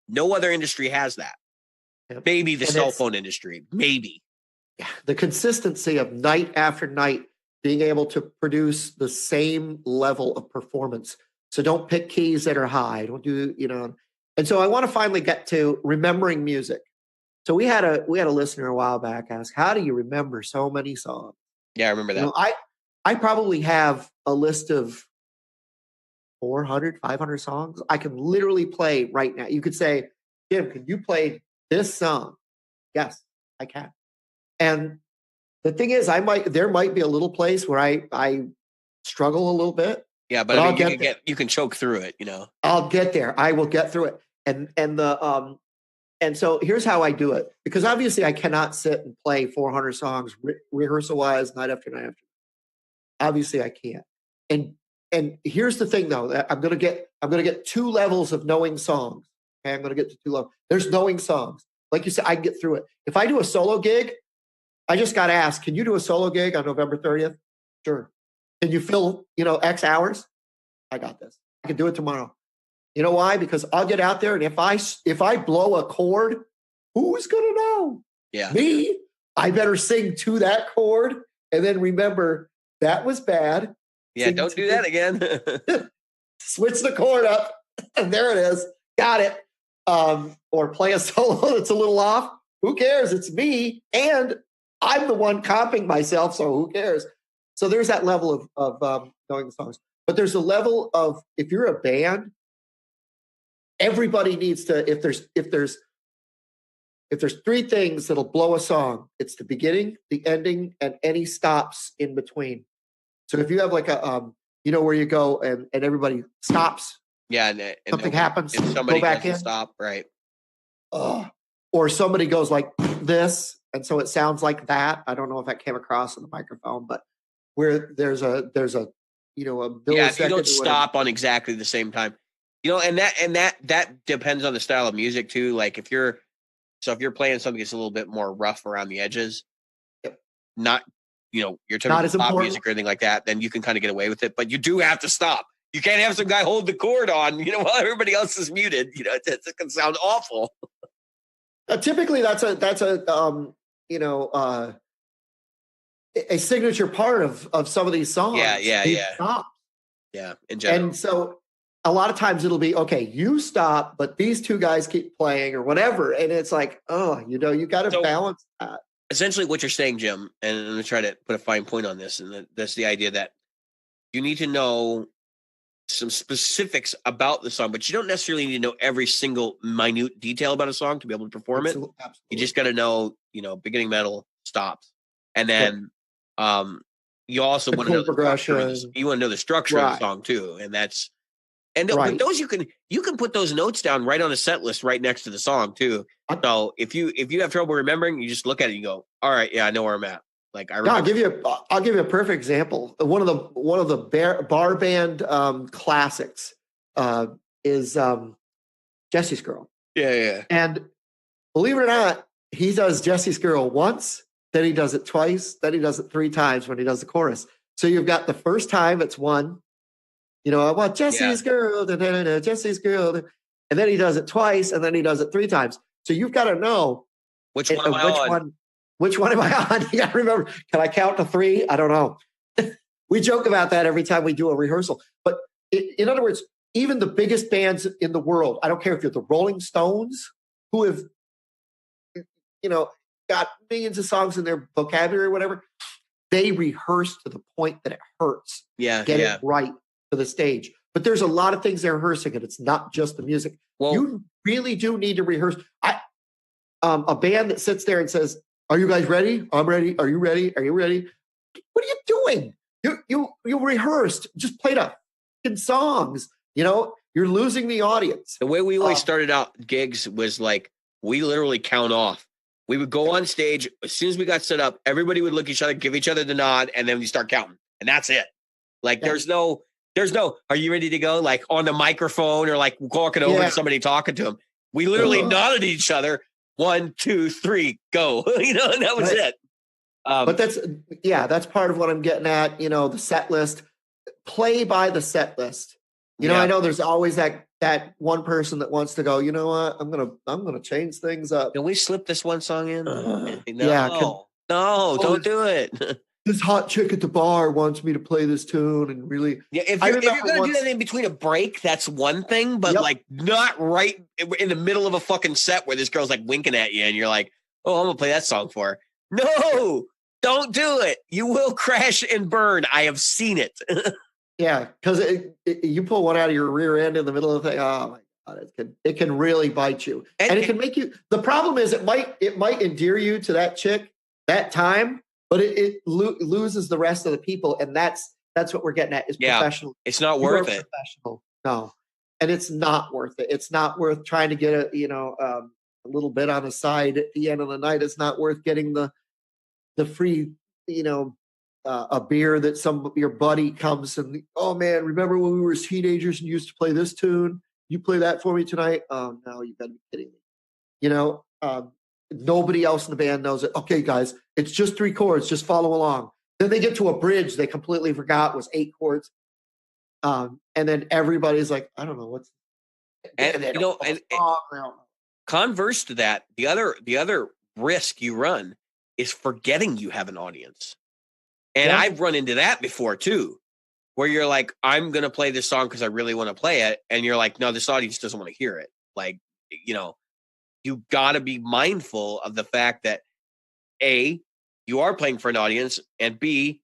No other industry has that. Yep. Maybe the cell phone industry. Maybe. The consistency of night after night being able to produce the same level of performance. So don't pick keys that are high. Don't do, And so I want to finally get to remembering music. So we had a listener a while back ask, how do you remember so many songs? Yeah, I remember that. I probably have a list of 400, 500 songs I can literally play right now. You could say, Jim, can you play this song? Yes, I can. And the thing is, there might be a little place where I struggle a little bit. Yeah, but I mean, you can choke through it, I'll get there. I will get through it. And so here's how I do it, because obviously I cannot sit and play 400 songs rehearsal wise night after night after. Obviously I can't. And here's the thing though, that I'm going to get 2 levels of knowing songs. Okay, I'm going to get to 2 levels. There's knowing songs. Like you said, I can get through it. If I do a solo gig, I just got asked, can you do a solo gig on November 30th? Sure. Can you fill, X hours? I got this. I can do it tomorrow. You know why? Because I'll get out there, and if I blow a chord, who's going to know? Yeah. Me. I better sing to that chord and then remember that was bad. Yeah, don't do that again. Switch the chord up, and there it is. Got it. Or play a solo that's a little off. Who cares? It's me, and I'm the one comping myself, so who cares? So there's that level of knowing the songs. But there's a level of, if you're a band, everybody needs to, if there's 3 things that'll blow a song, it's the beginning, the ending, and any stops in between. So if you have like a, where you go and everybody stops. Yeah. And something happens, and somebody go back in. Stop, right. Or somebody goes like this, and so it sounds like that. I don't know if that came across in the microphone, but where there's a millisecond. Yeah, if you don't stop on exactly the same time, and that depends on the style of music too. Like if you're playing something that's a little bit more rough around the edges, not your typical pop music or anything like that, then you can kind of get away with it. But you do have to stop. You can't have some guy hold the chord on, while everybody else is muted. It can sound awful. Typically, that's a signature part of some of these songs. Yeah. Stop. Yeah, in general. And so a lot of times it'll be, okay, you stop, but these 2 guys keep playing or whatever. And it's like, you got to balance that. essentially what you're saying, Jim, and I'm going to try to put a fine point on this, and that's the idea that you need to know some specifics about the song, but you don't necessarily need to know every single minute detail about a song to be able to perform it. Absolutely. You just got to know, beginning, middle, stops, and then you also want to know the progression. you want to know the structure of the song too, and that's but those you can put those notes down right on a set list right next to the song too. So if you have trouble remembering, you just look at it and you go, all right, yeah, I know where I'm at. Like I'll give you a perfect example. One of the bar band classics is Jesse's Girl. Yeah. And believe it or not, he does Jesse's Girl once, then he does it twice, then he does it 3 times when he does the chorus. So you've got the first time it's one, I want Jesse's Girl, Jesse's Girl, and then he does it twice, and then he does it 3 times. So you've got to know which one am I on? Which one am I on? You got to remember, can I count to 3? I don't know. We joke about that every time we do a rehearsal. But in other words, even the biggest bands in the world, I don't care if you're the Rolling Stones, who have, got millions of songs in their vocabulary or whatever, they rehearse to the point that it hurts. Get it right for the stage. But there's a lot of things they're rehearsing, and it's not just the music. Well, you really do need to rehearse. A band that sits there and says, "Are you guys ready? I'm ready. Are you ready? Are you ready?" What are you doing? You rehearsed, just played up songs. You're losing the audience. The way we always started out gigs was like we literally count off. We would go on stage as soon as we got set up. Everybody would look at each other, give each other the nod, and then we start counting, and that's it. Like there's no. Are you ready to go? Like on the microphone or like walking over to somebody talking to them. We literally nodded at each other. 1, 2, 3, go. And that was it. But that's part of what I'm getting at. The set list. Play by the set list. I know there's always that one person that wants to go, you know what? I'm gonna change things up. Can we slip this one song in? No, don't do it. This hot chick at the bar wants me to play this tune and really. Yeah, if you're gonna do that in between a break, that's one thing, but like not right in the middle of a fucking set where this girl's like winking at you and you're like, oh, I'm gonna play that song for her. No, don't do it. You will crash and burn. I have seen it. Yeah, because you pull one out of your rear end in the middle of the thing. Oh my God, it can really bite you, and it can make you. The problem is, it might endear you to that chick that time, but it loses the rest of the people, and that's what we're getting at. Is professional. It's not worth it. Professional, no, and it's not worth it. It's not worth trying to get a little bit on the side at the end of the night. It's not worth getting the free a beer that your buddy comes and, oh man, remember when we were teenagers and used to play this tune? You play that for me tonight? Oh no, you gotta be kidding me. Nobody else in the band knows it. Okay, guys, it's just 3 chords, just follow along. Then they get to a bridge they completely forgot was 8 chords. And then everybody's like, I don't know what's converse to that, the other risk you run is forgetting you have an audience. And I've run into that before too, where you're like, I'm going to play this song because I really want to play it. And you're like, no, this audience doesn't want to hear it. Like, you got to be mindful of the fact that A, you are playing for an audience, and B,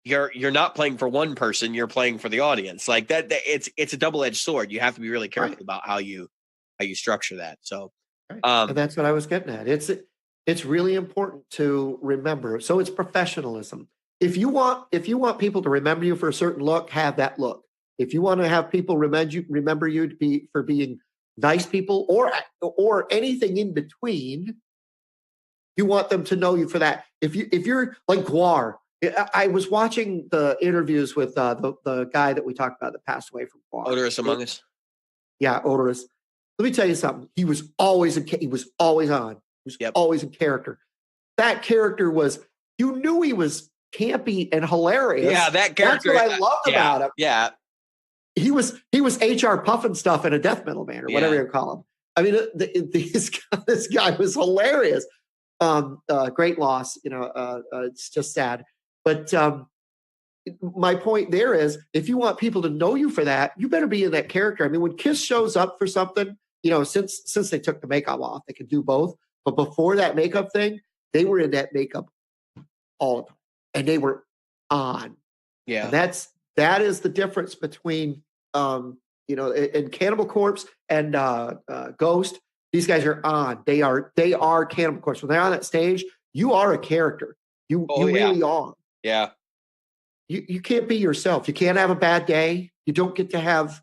you're not playing for one person, you're playing for the audience. Like that it's a double-edged sword. You have to be really careful about how you structure that. So and that's what I was getting at. It's really important to remember. So it's professionalism. If you want people to remember you for a certain look, have that look. If you want to have people remember you to be for being nice people or anything in between, you want them to know you for that. If you're like Gwar, I was watching the interviews with the guy that we talked about that passed away from Gwar. Odorous Among Us. Yeah, Odorous. Let me tell you something. He was always on. He was always in character. That character was. You knew he was campy and hilarious. Yeah, that character. That's what I loved about him. Yeah, he was HR Puffin stuff in a death metal band or whatever you call him. I mean, this guy was hilarious. Great loss. It's just sad. But my point there is, if you want people to know you for that, you better be in that character. I mean, when Kiss shows up for something, since they took the makeup off, they could do both. But before that makeup thing, they were in that makeup all the time, and they were on. Yeah. And that is the difference between in Cannibal Corpse and Ghost. These guys are on. They are Cannibal Corpse. When they're on that stage, you are a character. You really are. Yeah. You can't be yourself. You can't have a bad day. You don't get to have,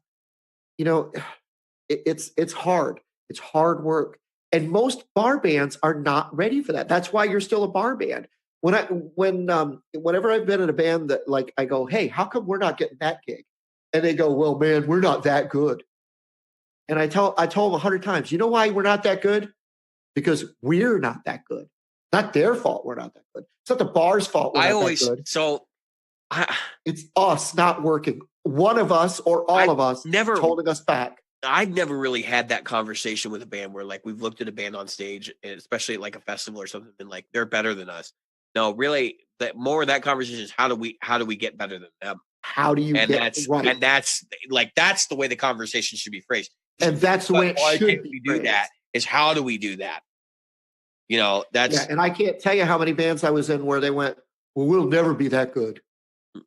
it's hard. It's hard work. And most bar bands are not ready for that. That's why you're still a bar band. Whenever I've been in a band that like I go, hey, how come we're not getting that gig? And they go, well, man, we're not that good. And I told them 100 times, you know why we're not that good? Because we're not that good. Not their fault we're not that good. It's not the bar's fault we're not that good. It's us not working. One of us or all of us holding us back. I've never really had that conversation with a band where like we've looked at a band on stage, and especially at like a festival or something, and like they're better than us. No, really, that more of that conversation is how do we get better than them? How do you get right? And that's the way the conversation should be phrased. And that's the way it should be do that is how do we do that? And I can't tell you how many bands I was in where they went, well, we'll never be that good.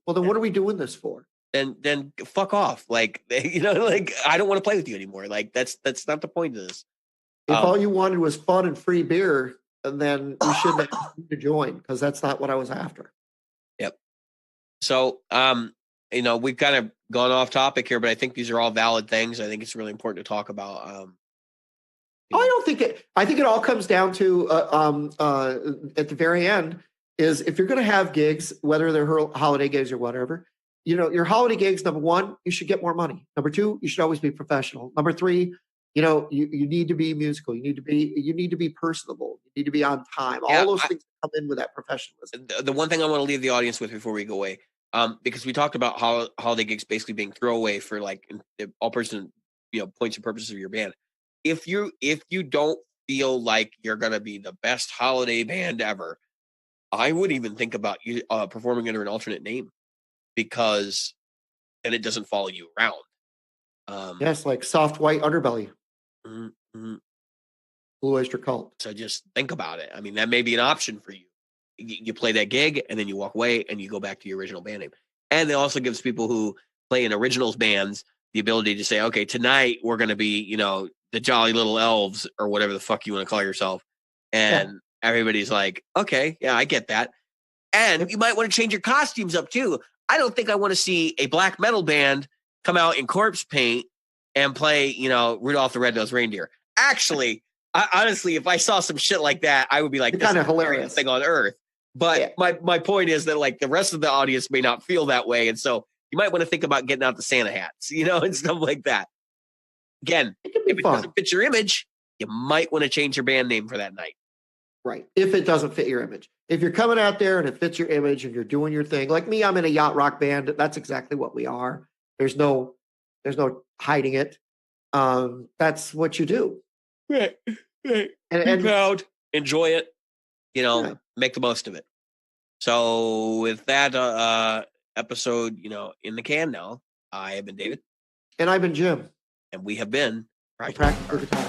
Well, then what are we doing this for? Then fuck off. Like, like I don't want to play with you anymore. Like that's not the point of this. If all you wanted was fun and free beer, then you shouldn't have to join, because that's not what I was after. Yep. So, we've kind of gone off topic here, but I think these are all valid things. I think it's really important to talk about. I think it all comes down to at the very end is if you're going to have gigs, whether they're holiday gigs or whatever, your holiday gigs, number one, you should get more money. Number two, you should always be professional. Number three, you need to be musical. You need to be personable. You need to be on time. All those things come in with that professionalism. The one thing I want to leave the audience with before we go away, because we talked about holiday gigs basically being throwaway for like all person, points and purposes of your band. If you don't feel like you're going to be the best holiday band ever, I would even think about you performing under an alternate name, because then it doesn't follow you around. Yes, like Soft White Underbelly. Mm-hmm. Blue Oyster Cult. So just think about it. I mean, that may be an option for you. You play that gig and then you walk away and you go back to your original band name. And it also gives people who play in originals bands the ability to say, okay, tonight we're going to be, the Jolly Little Elves or whatever the fuck you want to call yourself. And everybody's like, okay, yeah, I get that. And you might want to change your costumes up too. I don't think I want to see a black metal band come out in corpse paint and play, Rudolph the Red-Nosed Reindeer. Actually, honestly, if I saw some shit like that, I would be like, it's kind of hilarious thing on earth. But my point is that like the rest of the audience may not feel that way. And so you might want to think about getting out the Santa hats, and stuff like that. Again, if it doesn't fit your image, you might want to change your band name for that night. Right. If it doesn't fit your image. If you're coming out there and it fits your image and you're doing your thing, like me, I'm in a yacht rock band. That's exactly what we are. There's no hiding it. That's what you do. Right. And proud, enjoy it, make the most of it. So with that episode, in the can now, I have been David. And I've been Jim. And we have been Practical Guitars.